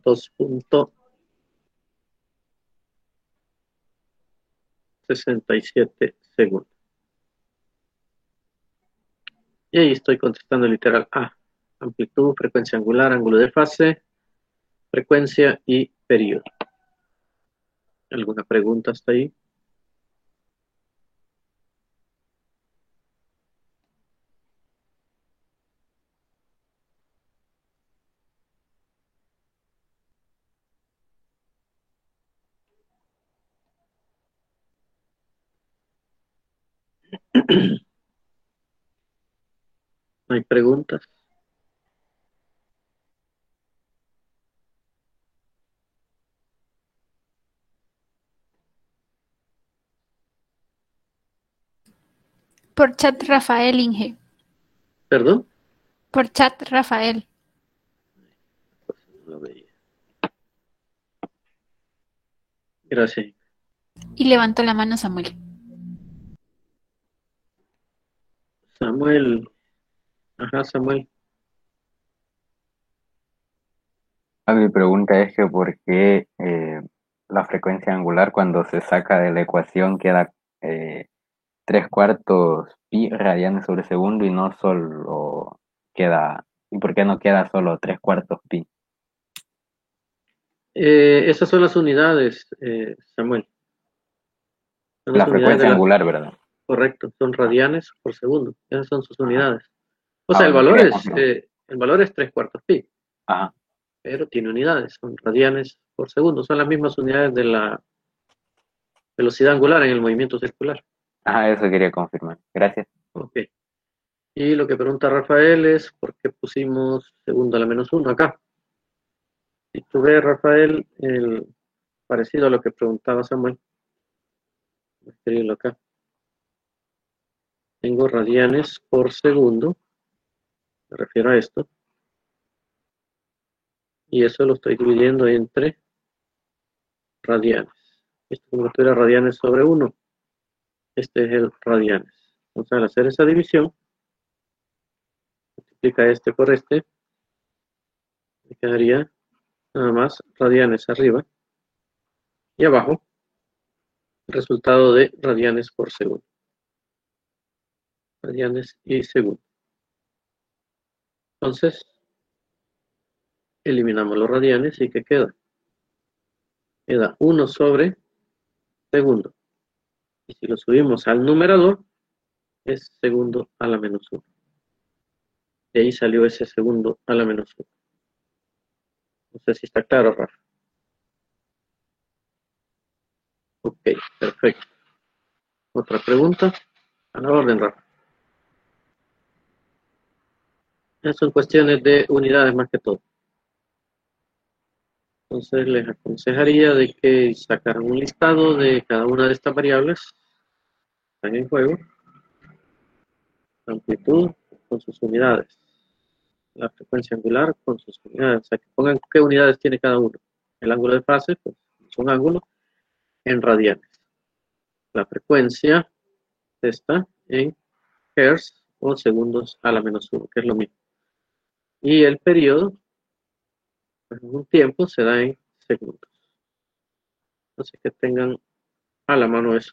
2.67 segundos. Y ahí estoy contestando literal A. Amplitud, frecuencia angular, ángulo de fase, frecuencia y periodo. ¿Alguna pregunta hasta ahí? ¿No hay preguntas? Por chat Rafael Inge. ¿Perdón? Por chat Rafael. No lo veía. Gracias. Y levantó la mano Samuel. Samuel. Ajá, Samuel. Mi pregunta es que por qué la frecuencia angular cuando se saca de la ecuación queda 3/4 pi radianes sobre segundo y no solo queda, y por qué no queda solo 3/4 pi. Esas son las unidades, Samuel. Son La las unidades de frecuencia la... angular, ¿verdad? Correcto, son radianes por segundo. Esas son sus Ajá. unidades. O sea, Bueno, quería confirmar. el valor es 3/4 pi, Ajá. pero tiene unidades, son radianes por segundo. Son las mismas unidades de la velocidad angular en el movimiento circular. Ajá, eso quería confirmar. Gracias. Ok. Y lo que pregunta Rafael es por qué pusimos segundo a la -1 acá. Si tú ves, Rafael, parecido a lo que preguntaba Samuel, voy a escribirlo acá. Tengo radianes por segundo, me refiero a esto, y eso lo estoy dividiendo entre radianes. Esto como si tuviera radianes sobre 1. Este es el radianes. Entonces, al hacer esa división, multiplica este por este, me quedaría nada más radianes arriba y abajo, el resultado de radianes por segundo. Radianes y segundo. Entonces, eliminamos los radianes y ¿qué queda? Queda 1 sobre segundo. Y si lo subimos al numerador, es segundo a la -1. De ahí salió ese segundo a la -1. No sé si está claro, Rafa. Ok, perfecto. Otra pregunta. A la orden, Rafa. Esas son cuestiones de unidades más que todo. Entonces les aconsejaría de que sacaran un listado de cada una de estas variables que están en juego. La amplitud con sus unidades. La frecuencia angular con sus unidades. O sea, que pongan qué unidades tiene cada uno. El ángulo de fase, pues es un ángulo en radianes. La frecuencia está en hertz o segundos a la -1, que es lo mismo. Y el periodo, pues en un tiempo, se da en segundos. Así que tengan a la mano eso,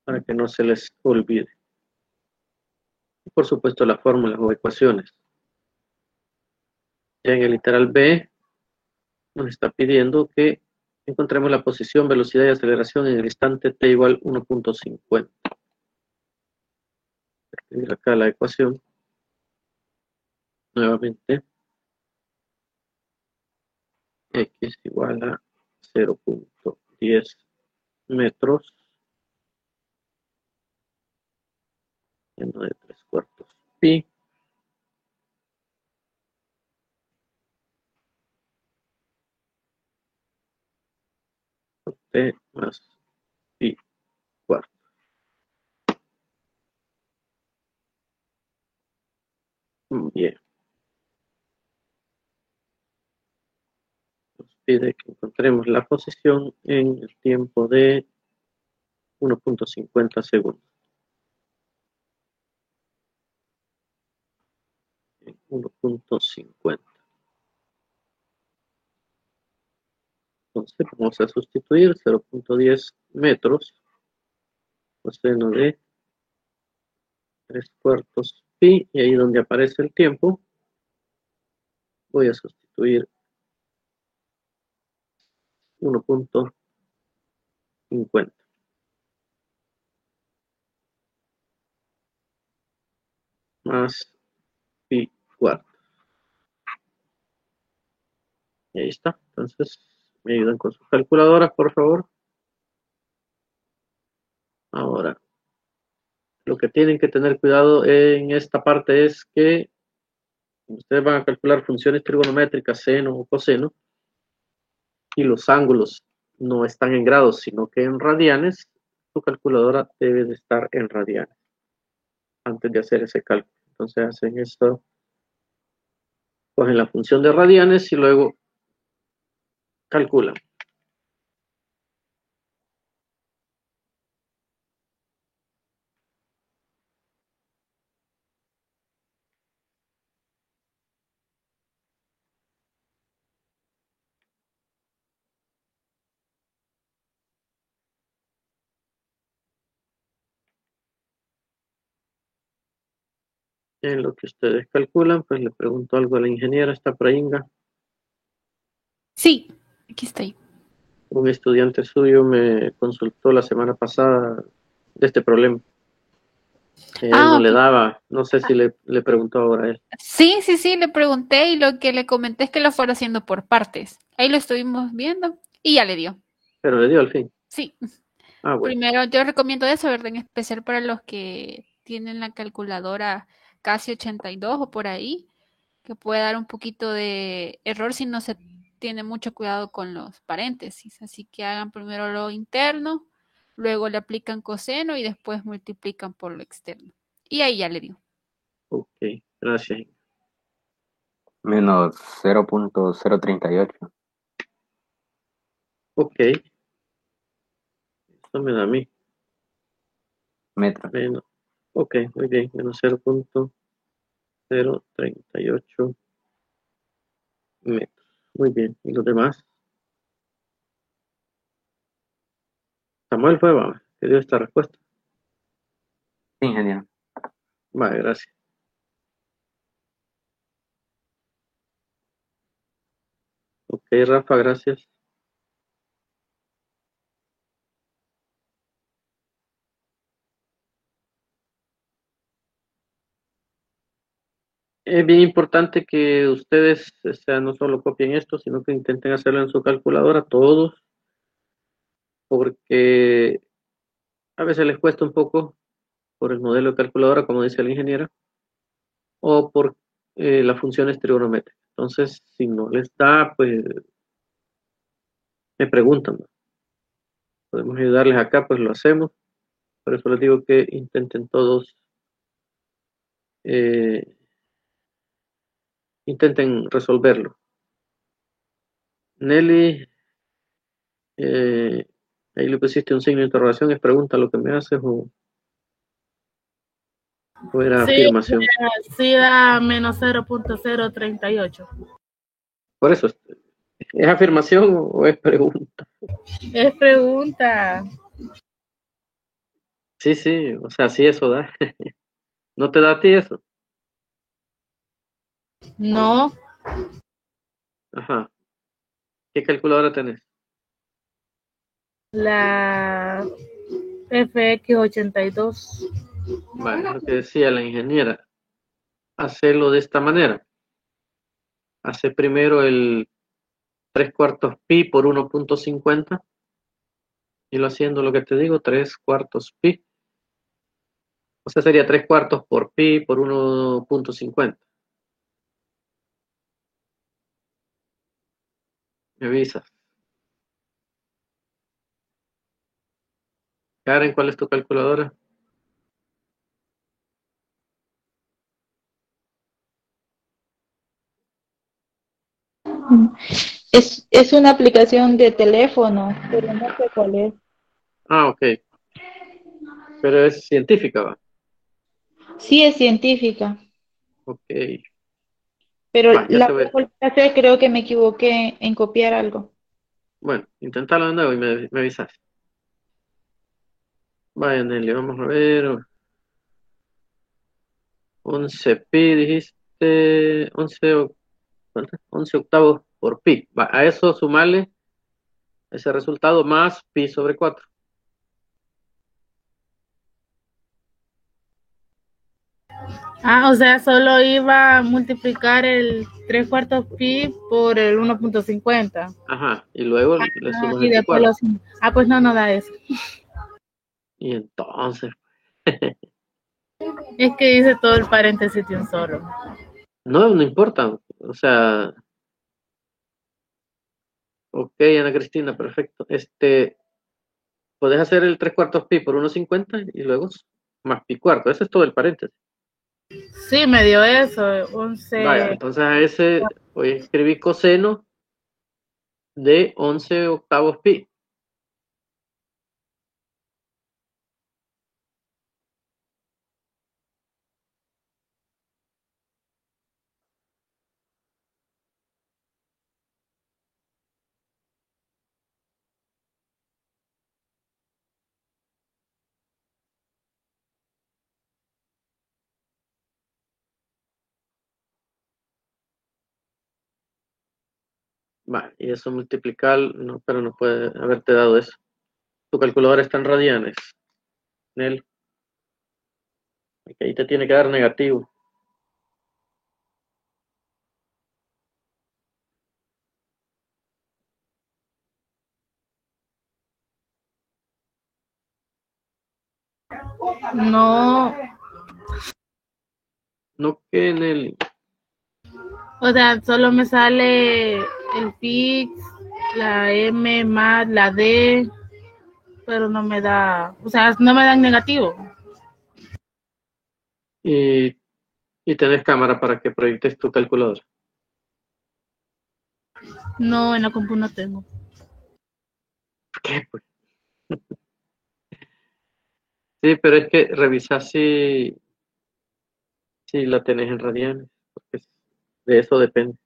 para que no se les olvide. Y por supuesto las fórmulas o ecuaciones. Ya en el literal B nos está pidiendo que encontremos la posición, velocidad y aceleración en el instante t igual 1.50. Escribir acá la ecuación nuevamente. X igual a 0.10 metros lleno de 3/4 pi t más pi cuarto. Bien, nos pide que encontremos la posición en el tiempo de 1.50 segundos. 1.50. Entonces vamos a sustituir 0.10 metros por seno de 3/4 pi, y ahí donde aparece el tiempo voy a sustituir 1.50 más pi cuarto. Y ahí está. Entonces, me ayudan con sus calculadoras, por favor. Ahora, lo que tienen que tener cuidado en esta parte es que ustedes van a calcular funciones trigonométricas, seno o coseno, y los ángulos no están en grados, sino que en radianes. Tu calculadora debe de estar en radianes antes de hacer ese cálculo. Entonces hacen esto, cogen la función de radianes y luego calculan. En lo que ustedes calculan, pues le pregunto algo a la ingeniera, ¿está por ahí, Inga? Sí, aquí estoy. Un estudiante suyo me consultó la semana pasada de este problema. Que a él no Ah, le ok. daba, no sé si le preguntó ahora a él, Sí, sí, sí, le pregunté y lo que le comenté es que lo fuera haciendo por partes. Ahí lo estuvimos viendo y ya le dio. pero le dio al fin. Sí, Ah, bueno, primero yo recomiendo eso, ¿verdad? En especial para los que tienen la calculadora casi 82 o por ahí, que puede dar un poquito de error si no se tiene mucho cuidado con los paréntesis. Así que hagan primero lo interno, luego le aplican coseno y después multiplican por lo externo. Y ahí ya le dio. ok, gracias. Menos 0.038 Ok, eso me da a mí. metros. Menos, ok, muy bien, menos 0.038 metros. Muy bien, ¿y los demás? Samuel fue, va, que dio esta respuesta. Sí, ingeniero. Vale, gracias. Ok, Rafa, gracias. Es bien importante que ustedes, o sea, no solo copien esto, sino que intenten hacerlo en su calculadora, todos, porque a veces les cuesta un poco por el modelo de calculadora, como dice la ingeniera, o por las funciones trigonométricas. Entonces, si no les da, pues me preguntan, ¿no? Podemos ayudarles acá, pues lo hacemos. Por eso les digo que intenten todos, eh, intenten resolverlo. Nelly, ahí le pusiste un signo de interrogación, ¿es pregunta lo que me haces o era Sí, afirmación? sí da menos 0.038. Por eso, ¿es afirmación o es pregunta? Es pregunta. Sí, sí, o sea, sí eso da. ¿No te da a ti eso? No, Ajá. ¿Qué calculadora tenés? la FX82. Vale, es lo que decía la ingeniera. Hacerlo de esta manera. Hace primero el 3 cuartos pi por 1.50 y lo haciendo lo que te digo, 3 cuartos pi. O sea, sería 3 cuartos por pi por 1.50. Me avisas. Karen, ¿cuál es tu calculadora? Es una aplicación de teléfono, pero no sé cuál es. Ah, ok. Pero es científica, ¿va? Sí es científica, Ok. pero Va, ya la te voy a voy. volver a hacer, creo que me equivoqué en copiar algo. Bueno, intentalo de nuevo y me avisas. Vaya, Nelly, vamos a ver. 11 pi, dijiste. 11 octavos por pi. Va, a eso sumarle ese resultado más pi sobre 4. Ah, o sea, solo iba a multiplicar el 3 cuartos pi por el 1.50. Ajá, y luego le sumas Y ese después cuarto. los... Ah, pues no, no da eso. Y entonces, Es que dice todo el paréntesis de un solo. no importa. O sea, ok, Ana Cristina, perfecto. Puedes hacer el 3 cuartos pi por 1.50 y luego más pi cuarto. Ese es todo el paréntesis. Sí, me dio eso, Vaya, 11. entonces a ese voy a escribir coseno de 11 octavos pi. Va, y eso multiplicar, no, pero no puede haberte dado eso. Tu calculadora está en radianes, Nel. Porque ahí te tiene que dar negativo. No, No que en el... o sea, solo me sale el fix, la M más la D, pero no me da, o sea, no me dan negativo. Y tenés cámara para que proyectes tu calculadora. No, en la compu no tengo. ¿Por qué? Pues? Sí, pero es que revisar si la tenés en radianes, porque de eso depende.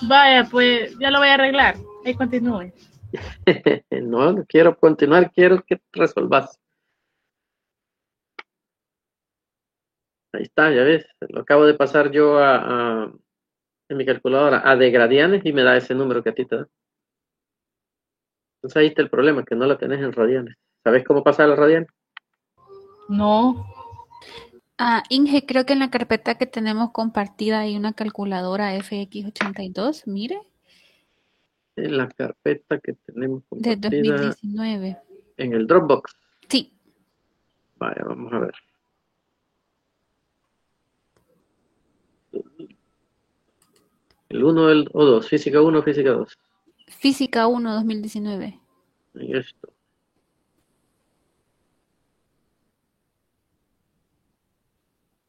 Vaya, pues ya lo voy a arreglar. Ahí continúe. No quiero continuar, quiero que resolvas. Ahí está, ya ves, lo acabo de pasar yo en mi calculadora a de gradianes y me da ese número que a ti te da. Entonces ahí está el problema, que no la tenés en radianes. ¿Sabes cómo pasar a radianes? No, Inge, creo que en la carpeta que tenemos compartida hay una calculadora FX82, mire, En la carpeta que tenemos de compartida 2019. en el Dropbox. Sí, Vaya, vamos a ver. El 1 o 2, física 1, física 2. Física 1 2019. En esto.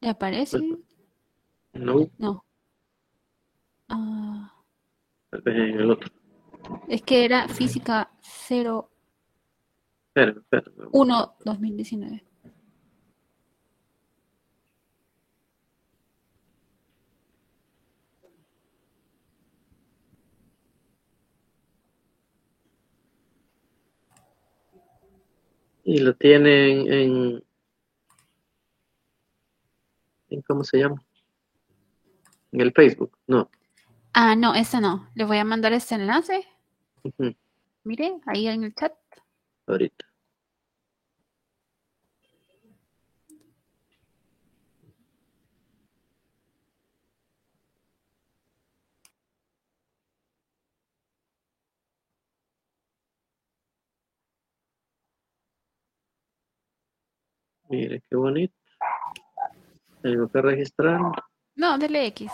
¿Le aparece? No, No. Ah, tal vez en el otro. es que era física 01 Espera. 2019. Y lo tienen en ¿cómo se llama? En el Facebook. No. No, esa no. Le voy a mandar este enlace. Ujú, Mire, ahí en el chat. ahorita. Mire, qué bonito. Tengo que registrar. No, dele X.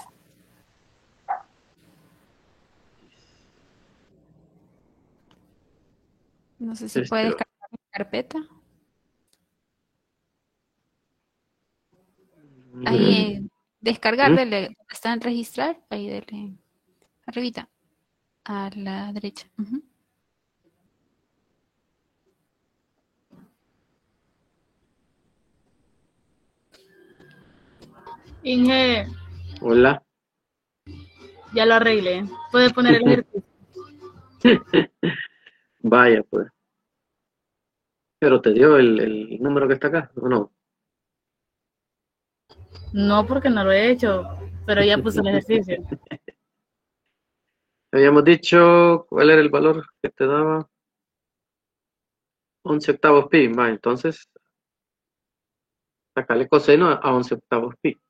No sé si puede descargar la carpeta. Ahí, descargar, dele. Está en registrar. Ahí, dele. Arribita. A la derecha. Ujú. Inge, Hola. ya lo arreglé. Puede poner el ejercicio. Vaya, pues. Pero te dio el número que está acá, ¿o no? No, porque no lo he hecho, pero ya puse el ejercicio. Habíamos dicho cuál era el valor que te daba. 11 octavos pi. Va, entonces, sacale coseno a 11 octavos pi.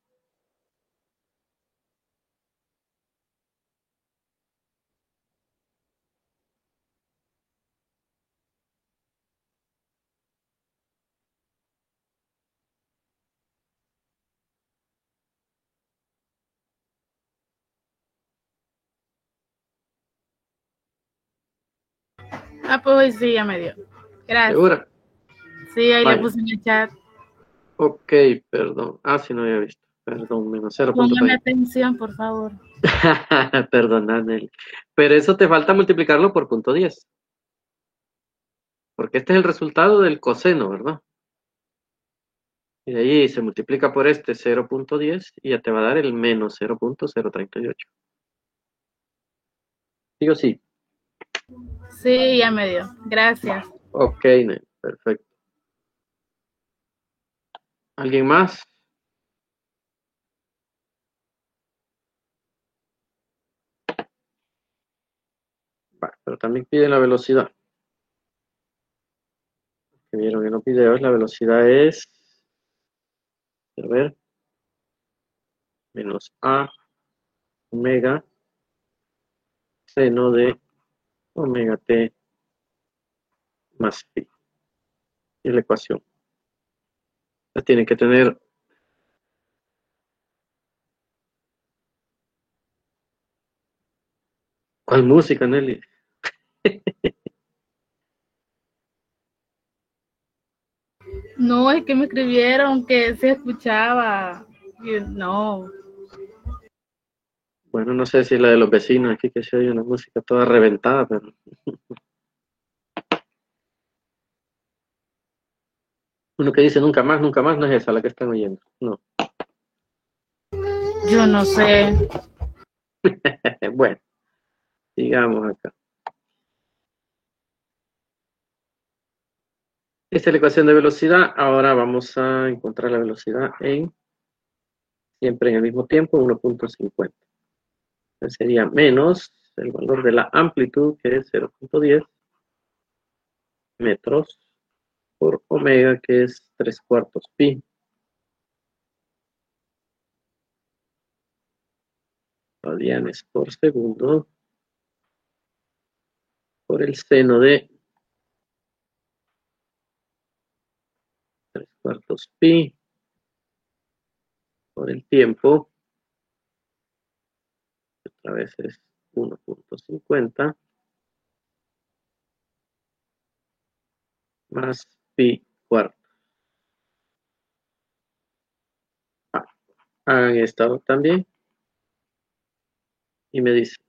Pues hoy sí, ya me dio. Gracias. ¿Segura? Sí, ahí le Vaya. puse en el chat. Ok, perdón. Sí, no había visto. Perdón, menos 0. Póngame atención, por favor. Perdona, Nelly. Pero eso te falta multiplicarlo por punto 10. Porque este es el resultado del coseno, ¿verdad? Y de ahí se multiplica por este 0.10 y ya te va a dar el menos 0.038. ¿Sí o sí? Sí, ya me dio. Gracias. Ok, Nelly, perfecto. ¿Alguien más? Pero también pide la velocidad. Que vieron en los videos, la velocidad es, a ver, menos A omega seno de omega t más pi. Es la ecuación. La tienen que tener. ¿Cuál música, Nelly? No, es que me escribieron que se escuchaba. Y no. Bueno, no sé si la de los vecinos aquí que se oye una música toda reventada, pero uno que dice nunca más, no es esa la que están oyendo. No. Yo no sé. Bueno, sigamos acá. Esta es la ecuación de velocidad. Ahora vamos a encontrar la velocidad siempre en el mismo tiempo, 1.50. Entonces sería menos el valor de la amplitud, que es 0.10 metros por omega, que es 3/4 pi. Radianes por segundo por el seno de 3/4 pi por el tiempo, otra vez es 1.50 más pi cuarto. Hagan esta también y me dicen.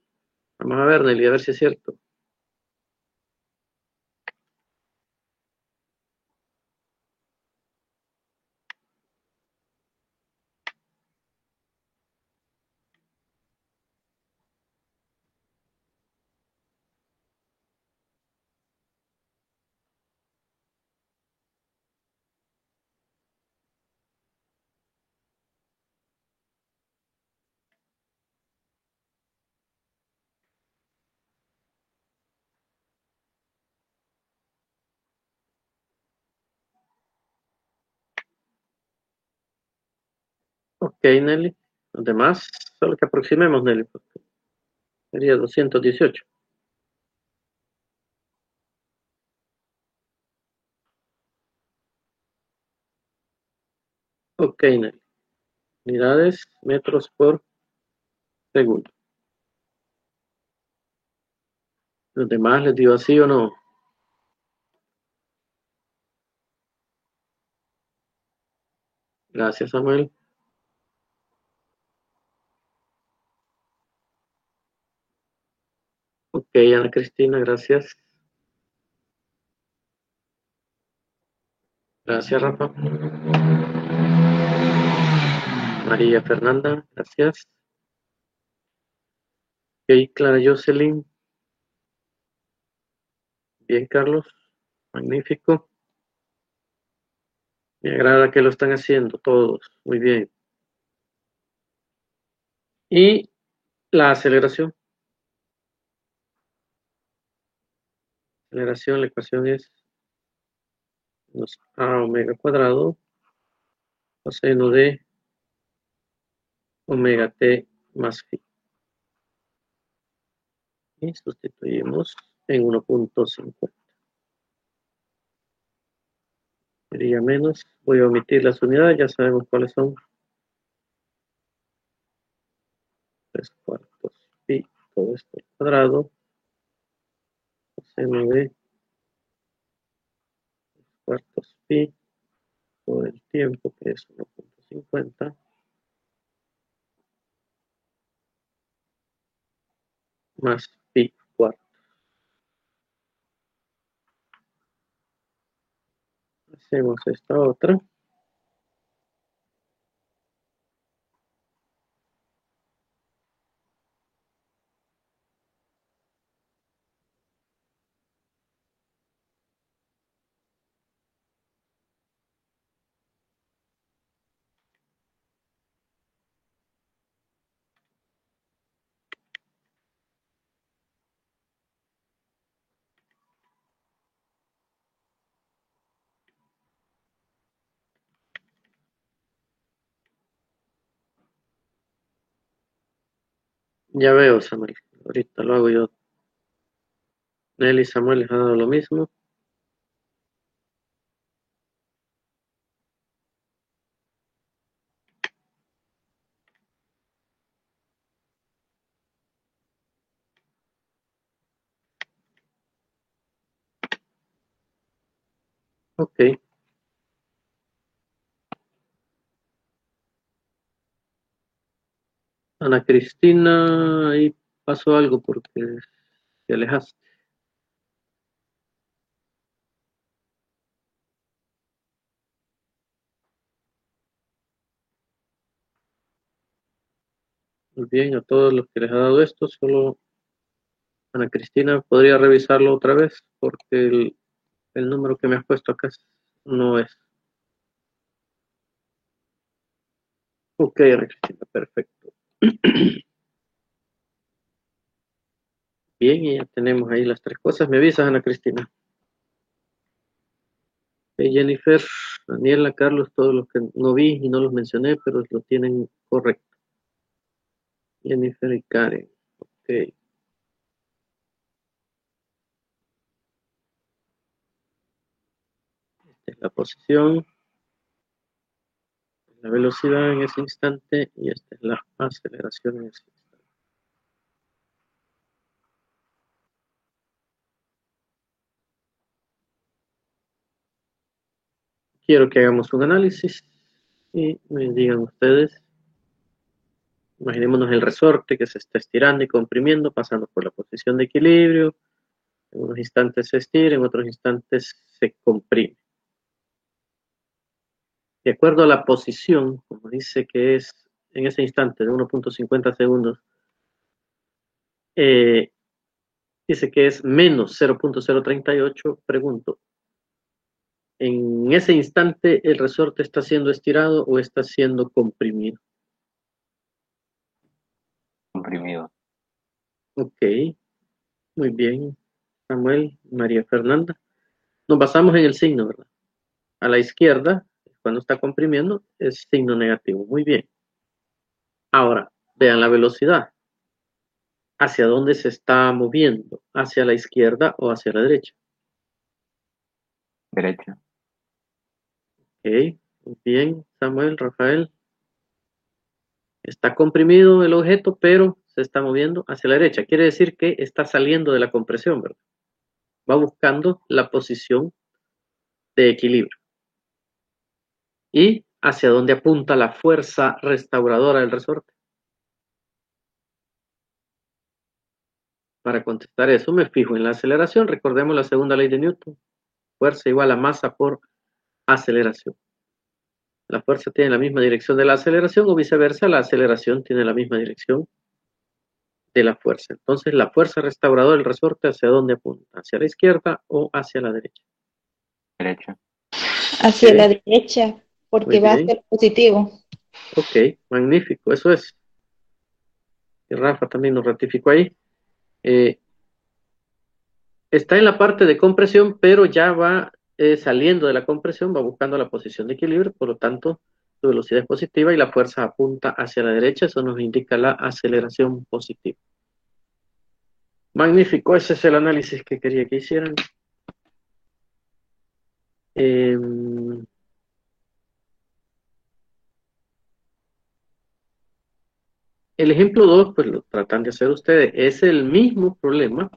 Vamos a ver, Nelly, a ver si es cierto. Ok, Nelly. Los demás, solo que aproximemos, Nelly, porque sería 218. Ok, Nelly. Unidades, metros por segundo. Los demás les digo así o no. Gracias, Samuel. Ok, Ana Cristina, gracias. Gracias, Rafa. María Fernanda, gracias. Ok, Clara Jocelyn. Bien, Carlos. Magnífico. Me agrada que lo están haciendo todos. Muy bien. Y la aceleración. Aceleración, la ecuación es menos a omega cuadrado coseno de omega t más phi. Y sustituimos en 1.50. Sería menos. Voy a omitir las unidades, ya sabemos cuáles son. 3/4 pi, todo esto al cuadrado, coseno de 3/4 pi por el tiempo, que es 1.50, más pi cuarto. Hacemos esta otra. Ya veo, Samuel. Ahorita lo hago yo. Nelly y Samuel les ha dado lo mismo. Ok. Ana Cristina, ahí pasó algo porque te alejaste. Muy bien, a todos los que les ha dado esto, solo Ana Cristina podría revisarlo otra vez porque el número que me has puesto acá no es. Ok, Ana Cristina, perfecto. Bien, y ya tenemos ahí las tres cosas. ¿Me avisas, Ana Cristina? Jennifer, Daniela, Carlos, todos los que no vi y no los mencioné, pero lo tienen correcto. Jennifer y Karen. Ok. Esta es la posición, la velocidad en ese instante y esta es la aceleración en ese instante. Quiero que hagamos un análisis y me digan ustedes. Imaginémonos el resorte que se está estirando y comprimiendo, pasando por la posición de equilibrio. En unos instantes se estira, en otros instantes se comprime. De acuerdo a la posición, como dice que es en ese instante de 1.50 segundos, dice que es menos 0.038, pregunto, ¿en ese instante el resorte está siendo estirado o está siendo comprimido? Comprimido. Ok, muy bien, Samuel, María Fernanda. Nos basamos en el signo, ¿verdad? A la izquierda, cuando está comprimiendo, es signo negativo. Muy bien. Ahora, vean la velocidad. ¿Hacia dónde se está moviendo? ¿Hacia la izquierda o hacia la derecha? Derecha. Ok, muy bien, Samuel, Rafael. Está comprimido el objeto, pero se está moviendo hacia la derecha. Quiere decir que está saliendo de la compresión, ¿verdad? Va buscando la posición de equilibrio. ¿Y hacia dónde apunta la fuerza restauradora del resorte? Para contestar eso me fijo en la aceleración. Recordemos la segunda ley de Newton. Fuerza igual a masa por aceleración. La fuerza tiene la misma dirección de la aceleración o viceversa, la aceleración tiene la misma dirección de la fuerza. Entonces, la fuerza restauradora del resorte, ¿hacia dónde apunta? ¿Hacia la izquierda o hacia la derecha? Derecha. Hacia Ok, la derecha, porque muy va a bien. ser positivo. Ok, magnífico, eso es. Y Rafa también nos ratificó ahí. Está en la parte de compresión, pero ya va saliendo de la compresión, va buscando la posición de equilibrio, por lo tanto, su velocidad es positiva y la fuerza apunta hacia la derecha, eso nos indica la aceleración positiva. Magnífico, ese es el análisis que quería que hicieran. El ejemplo 2, pues lo tratan de hacer ustedes, es el mismo problema,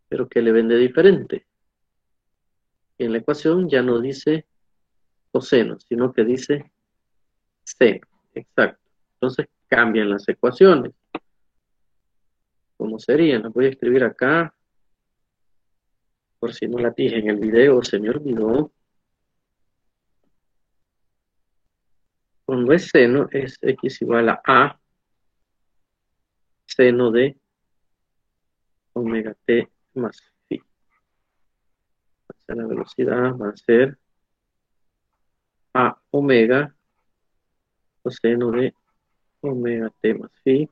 pero que le vende diferente. En la ecuación ya no dice coseno, sino que dice seno. Exacto. Entonces cambian las ecuaciones. ¿Cómo serían? Las voy a escribir acá, por si no la dije en el video, se me olvidó. Cuando es seno, es x igual a seno de omega t más phi. O sea, la velocidad va a ser a omega coseno de omega t más phi.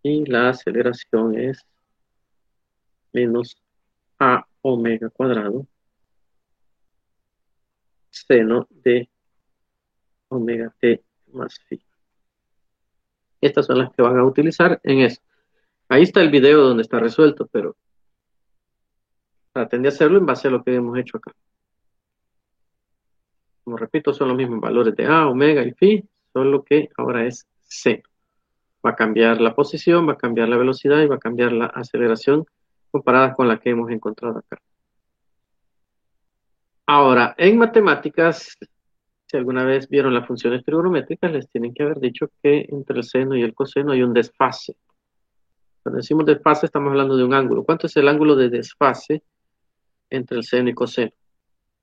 Y la aceleración es menos a omega cuadrado seno de omega t más phi. Estas son las que van a utilizar en eso. Ahí está el video donde está resuelto, pero traten de hacerlo en base a lo que hemos hecho acá. Como repito, son los mismos valores de A, omega y phi, solo que ahora es seno. Va a cambiar la posición, va a cambiar la velocidad y va a cambiar la aceleración comparada con la que hemos encontrado acá. Ahora, en matemáticas, si alguna vez vieron las funciones trigonométricas, les tienen que haber dicho que entre el seno y el coseno hay un desfase. Cuando decimos desfase, estamos hablando de un ángulo. ¿Cuánto es el ángulo de desfase entre el seno y coseno?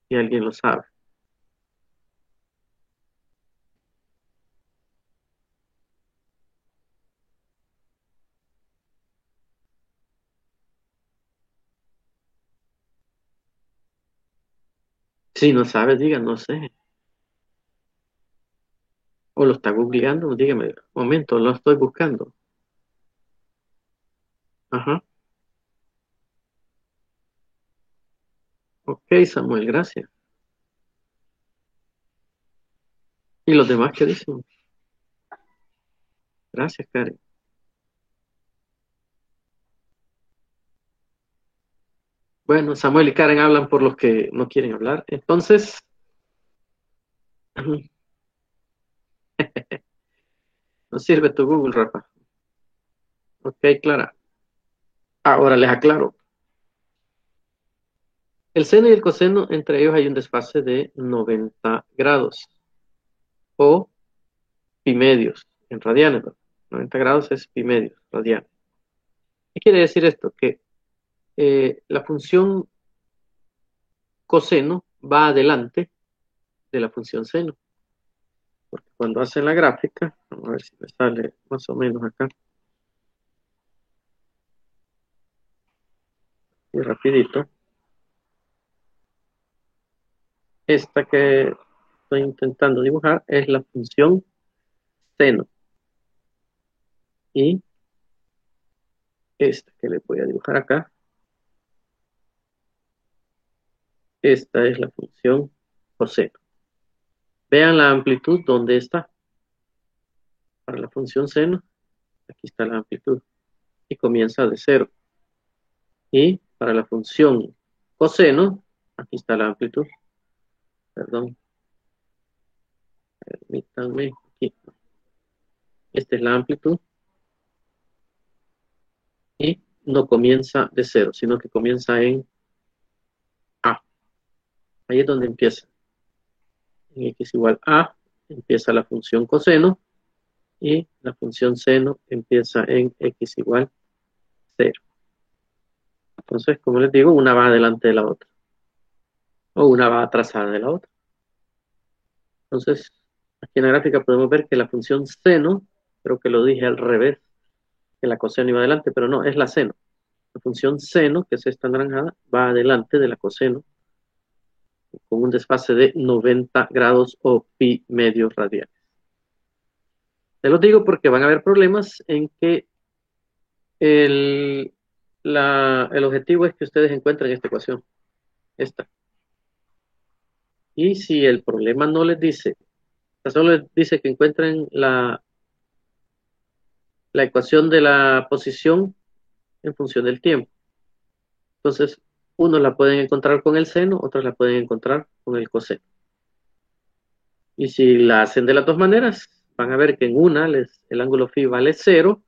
Si alguien lo sabe. Si no sabe, diga, no sé. O lo está googleando, dígame, un momento, lo estoy buscando. Ajá. Ok, Samuel, gracias. ¿Y los demás qué dicen? Gracias, Karen. Bueno, Samuel y Karen hablan por los que no quieren hablar. Entonces, no sirve tu Google, Rafa. Ok, Clara. Ahora les aclaro. El seno y el coseno, entre ellos hay un desfase de 90 grados o pi medios en radianes, ¿no? 90 grados es pi medios radianes. ¿Qué quiere decir esto? Que la función coseno va adelante de la función seno. Porque cuando hacen la gráfica, vamos a ver si me sale más o menos acá. Y rapidito. Esta que estoy intentando dibujar es la función seno. Y esta que le voy a dibujar acá, esta es la función coseno. Vean la amplitud, ¿dónde está? Para la función seno, aquí está la amplitud. Y comienza de 0. Y para la función coseno, aquí está la amplitud. Perdón. Permítanme. Aquí. Esta es la amplitud. Y no comienza de 0, sino que comienza en A. Ahí es donde empieza. En x igual a, empieza la función coseno. Y la función seno empieza en x igual 0. Entonces, como les digo, una va adelante de la otra. O una va atrasada de la otra. Entonces, aquí en la gráfica podemos ver que la función seno, creo que lo dije al revés, que la coseno iba adelante, pero no, es la seno. La función seno, que es esta naranjada, va adelante de la coseno con un desfase de 90 grados o pi medios radianes. Se los digo porque van a haber problemas en que el objetivo es que ustedes encuentren esta ecuación, esta. Y si el problema no les dice, solo les dice que encuentren la ecuación de la posición en función del tiempo. Entonces, unos la pueden encontrar con el seno, otros la pueden encontrar con el coseno. Y si la hacen de las dos maneras, van a ver que en una el ángulo phi vale 0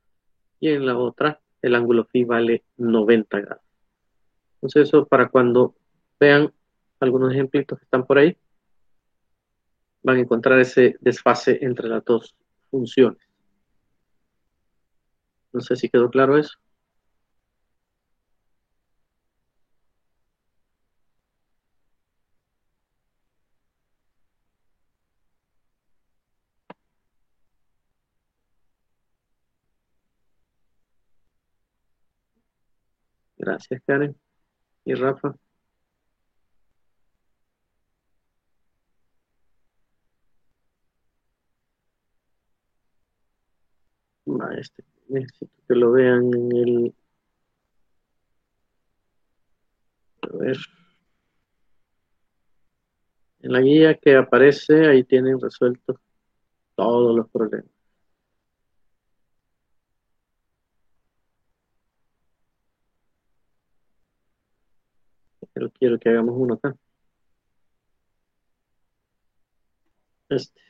y en la otra el ángulo phi vale 90 grados. Entonces eso para cuando vean algunos ejemplitos que están por ahí, van a encontrar ese desfase entre las dos funciones. No sé si quedó claro eso. Gracias, Karen y Rafa. Necesito que lo vean en el... A ver. En la guía que aparece, ahí tienen resueltos todos los problemas. pero quiero que hagamos uno acá. Este.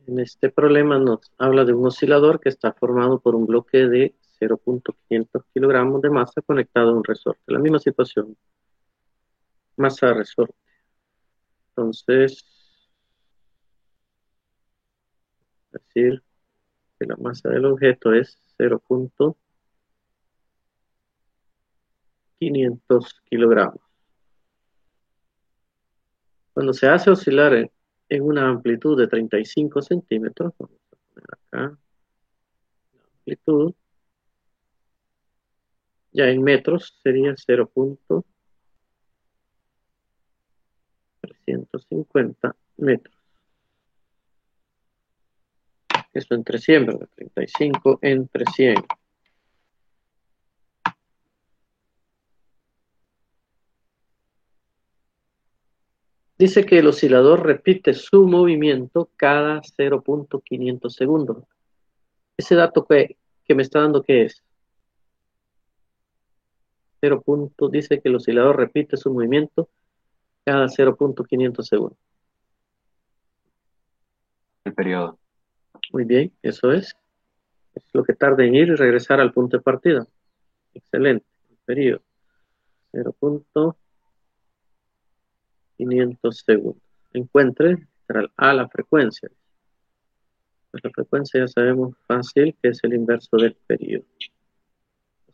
En este problema nos habla de un oscilador que está formado por un bloque de 0.500 kilogramos de masa conectado a un resorte. La misma situación, masa resorte. Entonces, decir que la masa del objeto es 0.500 kilogramos. Cuando se hace oscilar en una amplitud de 35 centímetros, vamos a poner acá la amplitud, ya en metros sería 0.350 metros. Esto entre 100, ¿verdad? 35 entre 100. Dice que el oscilador repite su movimiento cada 0.500 segundos. Ese dato que me está dando, ¿qué es? 0. Dice que el oscilador repite su movimiento cada 0.500 segundos. El periodo. Muy bien, eso es. Es lo que tarda en ir y regresar al punto de partida. Excelente. El periodo. 0.500 segundos. Encuentre a la frecuencia. Pues la frecuencia ya sabemos fácil que es el inverso del periodo.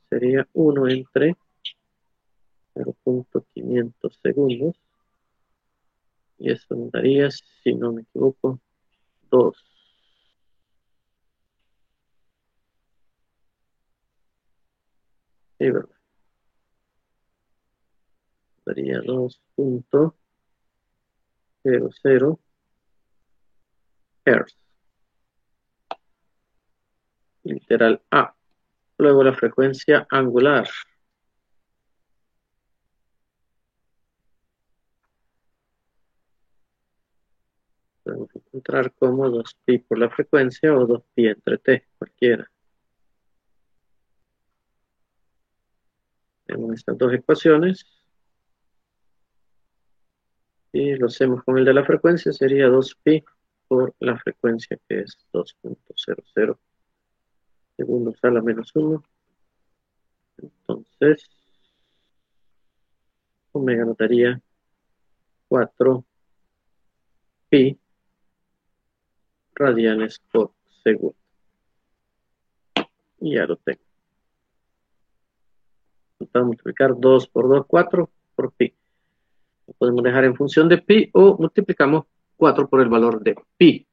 Sería 1 entre 0.500 segundos. Y eso nos daría, si no me equivoco, 2. Sí, ¿verdad? Daría 2.00 Hz. Literal A. Luego la frecuencia angular. Podemos encontrar como 2pi por la frecuencia o 2pi entre t, cualquiera. Tenemos estas dos ecuaciones. Y lo hacemos con el de la frecuencia, sería 2pi por la frecuencia, que es 2.00 segundos a la menos 1. Entonces, omega nos daría 4pi radianes por segundo. Y ya lo tengo. Vamos a multiplicar 2 por 2, 4 por pi. Lo podemos dejar en función de pi o multiplicamos 4 por el valor de pi.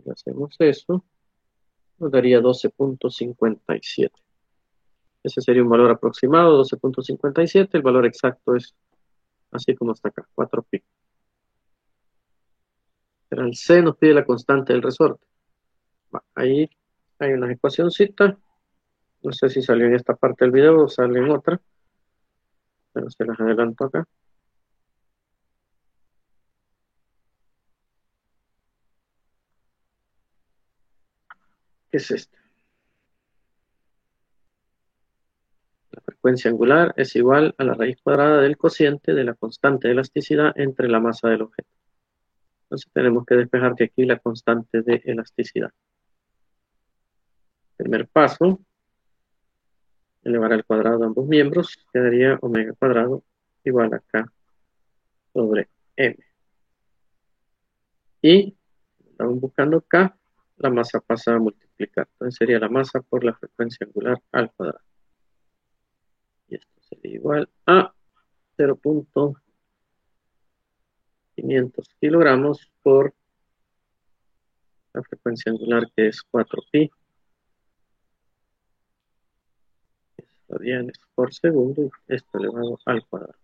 Si hacemos eso, nos daría 12.57. Ese sería un valor aproximado, 12.57. El valor exacto es así como está acá, 4pi. Pero el C nos pide la constante del resorte. Ahí hay una ecuacióncita. No sé si salió en esta parte del video o sale en otra. Pero se las adelanto acá. ¿Qué es esto? La frecuencia angular es igual a la raíz cuadrada del cociente de la constante de elasticidad entre la masa del objeto. Entonces tenemos que despejar de aquí la constante de elasticidad. Primer paso, elevar al cuadrado de ambos miembros, quedaría omega cuadrado igual a K sobre M. Y estamos buscando K, la masa pasa a multiplicar. Entonces sería la masa por la frecuencia angular al cuadrado. Y esto sería igual a 0.500 kilogramos por la frecuencia angular, que es 4pi radianes por segundo, y esto elevado al cuadrado.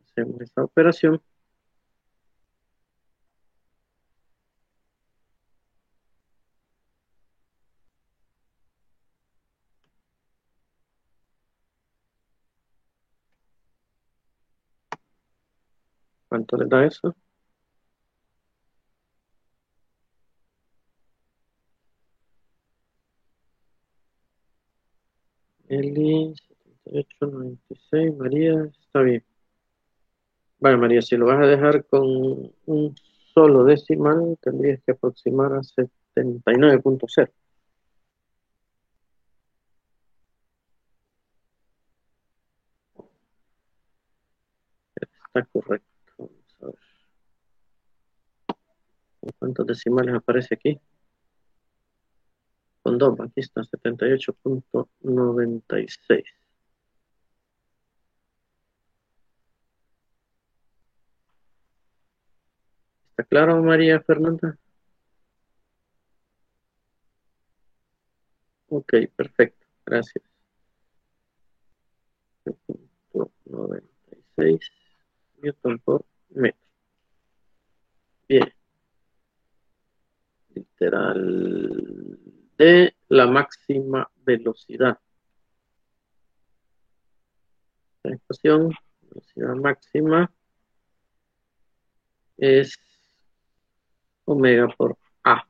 Hacemos esta operación. ¿Cuánto le da eso? Eli, 78, 96, María, está bien. Vale, María, si lo vas a dejar con un solo decimal, tendrías que aproximar a 79.0. Está correcto. Vamos a ver. ¿Cuántos decimales aparece aquí? Con dos, aquí está, 78.96. ¿Está claro, María Fernanda? Ok, perfecto, gracias. 96 newton por metro. Bien. Literal de la máxima velocidad. La ecuación, velocidad máxima, es omega por A.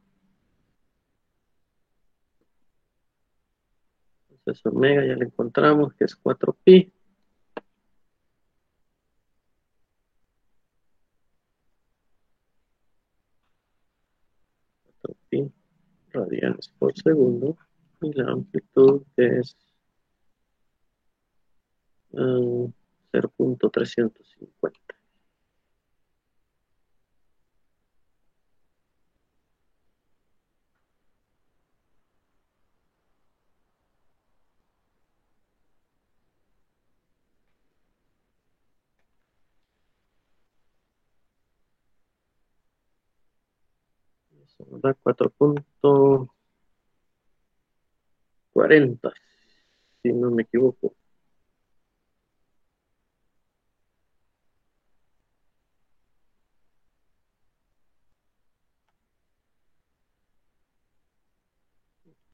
Entonces omega ya le encontramos que es 4pi. 4pi radianes por segundo. Y la amplitud es 0.350. Eso nos da 4.40, si no me equivoco.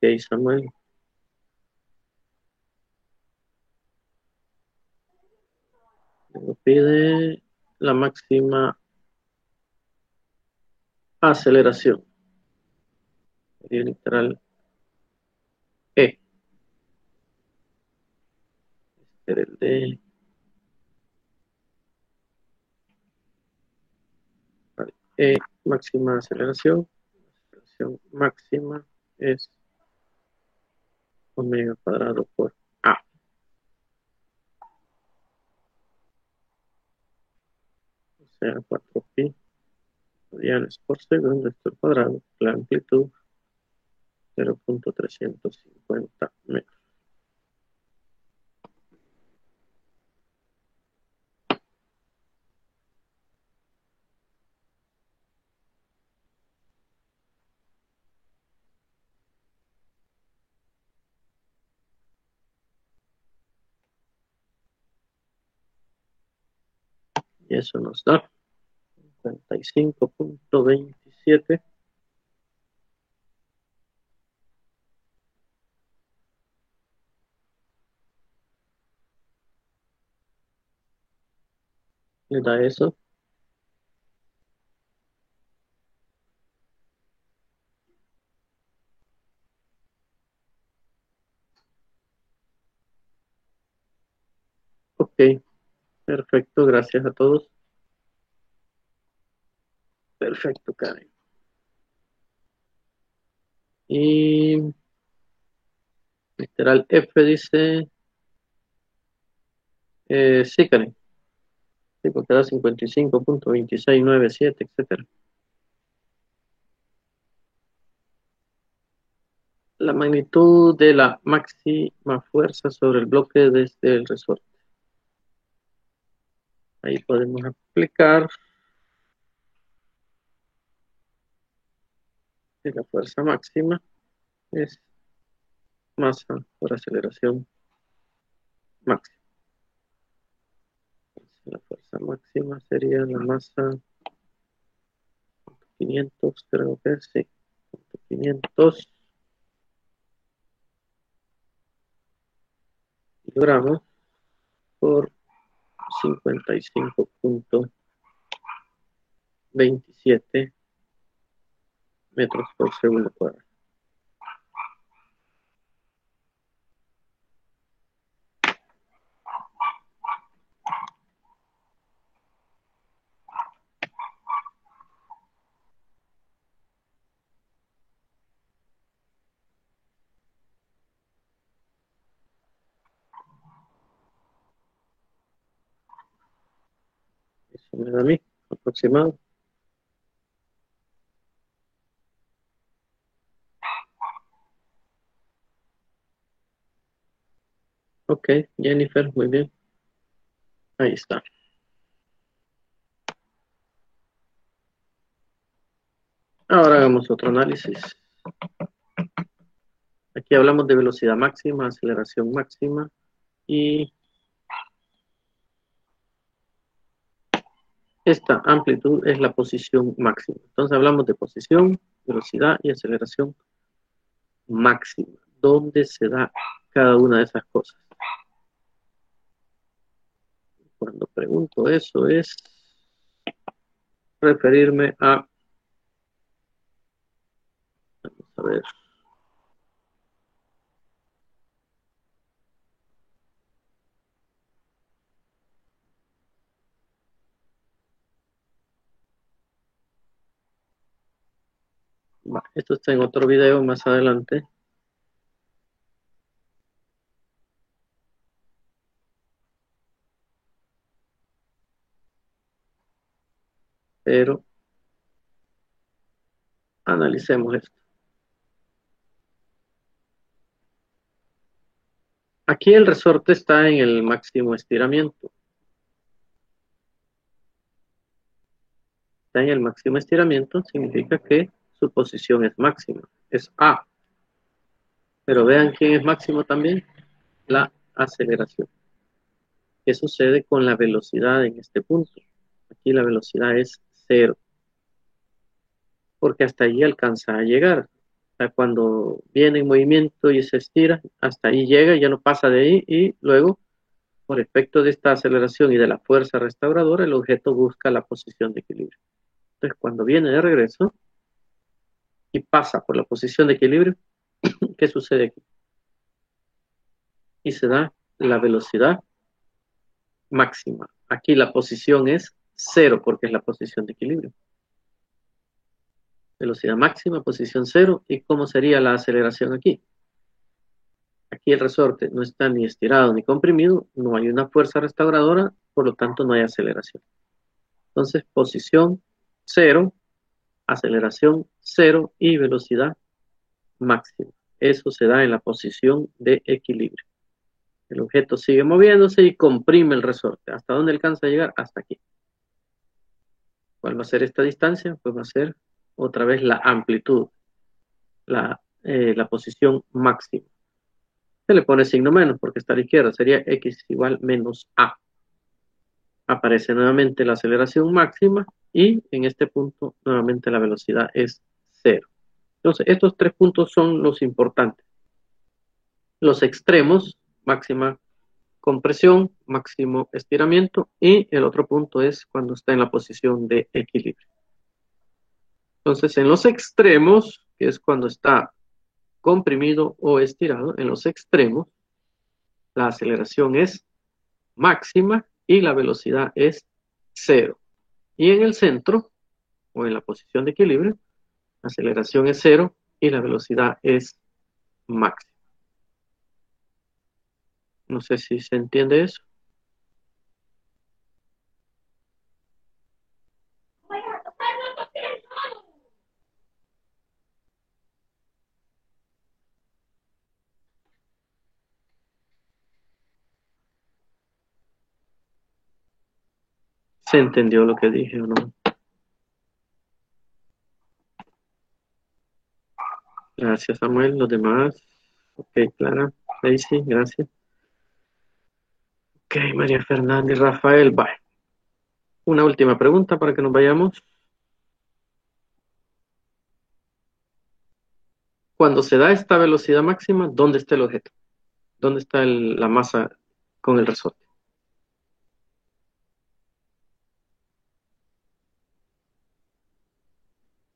Ok, Samuel. Me pide la máxima aceleración. Sería literal E. Este era el D. Vale. E, máxima aceleración. La aceleración máxima es omega cuadrado por A. O sea, 4pi radianes por segundo, esto al cuadrado. La amplitud 0.350 metros. Y eso nos da 55.27 le da eso. Ok, perfecto, gracias a todos. Perfecto, Karen. Y literal F dice, sí, Karen. Sí, porque da 55.2697, etcétera. La magnitud de la máxima fuerza sobre el bloque desde el resorte. Ahí podemos aplicar que la fuerza máxima es masa por aceleración máxima. La fuerza máxima sería la masa 500, creo que sí, 500 kilogramos por 55.27 metros por segundo cuadrado. Eso me da a mí, aproximado. Ok, Jennifer, muy bien. Ahí está. Ahora hagamos otro análisis. Aquí hablamos de velocidad máxima, aceleración máxima y esta amplitud es la posición máxima. Entonces hablamos de posición, velocidad y aceleración máxima. ¿Dónde se da cada una de esas cosas? Cuando pregunto eso es referirme a, vamos a ver, esto está en otro video más adelante. Pero analicemos esto. Aquí el resorte está en el máximo estiramiento. Está en el máximo estiramiento, significa que su posición es máxima, es A. Pero vean quién es máximo también, la aceleración. ¿Qué sucede con la velocidad en este punto? Aquí la velocidad es 0, porque hasta ahí alcanza a llegar. O sea, cuando viene en movimiento y se estira, hasta ahí llega, ya no pasa de ahí, y luego, por efecto de esta aceleración y de la fuerza restauradora, el objeto busca la posición de equilibrio. Entonces, cuando viene de regreso y pasa por la posición de equilibrio, ¿qué sucede aquí? Y se da la velocidad máxima. Aquí la posición es 0 porque es la posición de equilibrio. Velocidad máxima, posición 0. ¿Y cómo sería la aceleración aquí? Aquí el resorte no está ni estirado ni comprimido, no hay una fuerza restauradora, por lo tanto no hay aceleración. Entonces, posición 0, aceleración 0 y velocidad máxima. Eso se da en la posición de equilibrio. El objeto sigue moviéndose y comprime el resorte. ¿Hasta dónde alcanza a llegar? Hasta aquí. ¿Cuál va a ser esta distancia? Pues va a ser otra vez la amplitud, la posición máxima. Se le pone signo menos porque está a la izquierda, sería x igual menos a. Aparece nuevamente la aceleración máxima y en este punto nuevamente la velocidad es 0. Entonces, estos tres puntos son los importantes. Los extremos, máxima compresión, máximo estiramiento, y el otro punto es cuando está en la posición de equilibrio. Entonces, en los extremos, que es cuando está comprimido o estirado, en los extremos, la aceleración es máxima y la velocidad es 0. Y en el centro, o en la posición de equilibrio, la aceleración es 0 y la velocidad es máxima. No sé si se entiende eso. ¿Se entendió lo que dije o no? Gracias, Samuel. Los demás. Ok, Clara. Daisy, gracias. Ok, María Fernanda y Rafael. Bye. Una última pregunta para que nos vayamos. Cuando se da esta velocidad máxima, ¿dónde está el objeto? ¿Dónde está la masa con el resorte?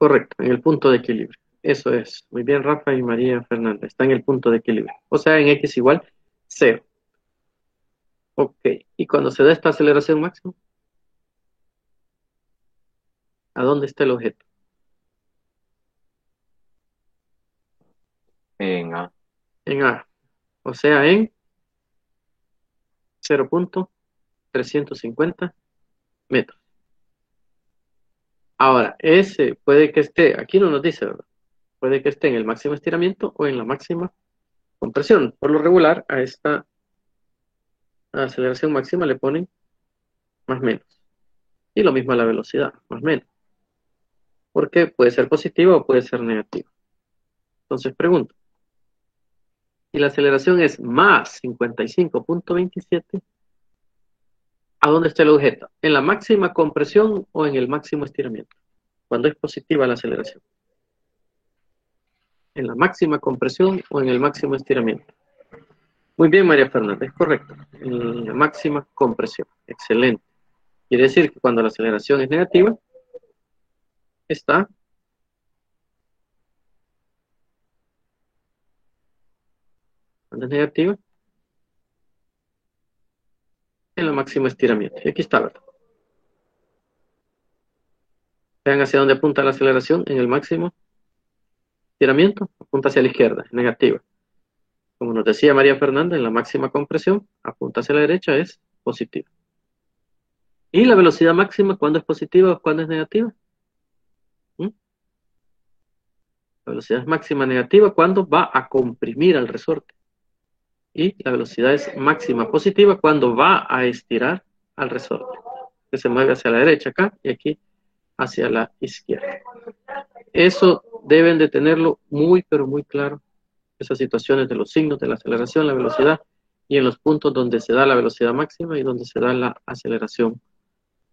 Correcto, en el punto de equilibrio. Eso es. Muy bien, Rafa y María Fernanda. Está en el punto de equilibrio. O sea, en X igual 0. Ok. ¿Y cuando se da esta aceleración máxima? ¿A dónde está el objeto? En A. En A. O sea, en 0.350 metros. Ahora, ese puede que esté, aquí no nos dice, ¿verdad? Puede que esté en el máximo estiramiento o en la máxima compresión. Por lo regular, a esta aceleración máxima le ponen más menos. Y lo mismo a la velocidad, más menos. Porque puede ser positiva o puede ser negativa. Entonces pregunto, si la aceleración es más 55.27, ¿a dónde está el objeto? ¿En la máxima compresión o en el máximo estiramiento? Cuando es positiva la aceleración. ¿En la máxima compresión o en el máximo estiramiento? Muy bien, María Fernanda, es correcto. En la máxima compresión. Excelente. Quiere decir que cuando la aceleración es negativa, está cuando es negativa, en la máxima estiramiento. Y aquí está, ¿verdad? Vean hacia dónde apunta la aceleración en el máximo estiramiento, apunta hacia la izquierda, es negativa. Como nos decía María Fernanda, en la máxima compresión, apunta hacia la derecha, es positiva. ¿Y la velocidad máxima cuándo es positiva o cuándo es negativa? ¿Mm? La velocidad máxima negativa cuando va a comprimir al resorte. Y la velocidad es máxima positiva cuando va a estirar al resorte. Que se mueve hacia la derecha acá y aquí hacia la izquierda. Eso deben de tenerlo muy, pero muy claro. Esas situaciones de los signos de la aceleración, la velocidad y en los puntos donde se da la velocidad máxima y donde se da la aceleración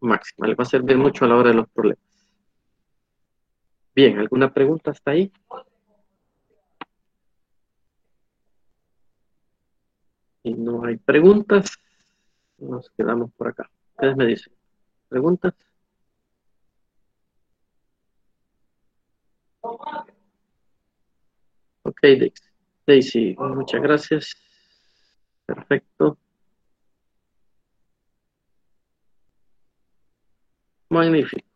máxima. Les va a servir mucho a la hora de los problemas. Bien, ¿alguna pregunta hasta ahí? Si no hay preguntas, nos quedamos por acá. Ustedes me dicen. ¿Preguntas? Ok, Daisy, muchas gracias. Perfecto. Magnífico.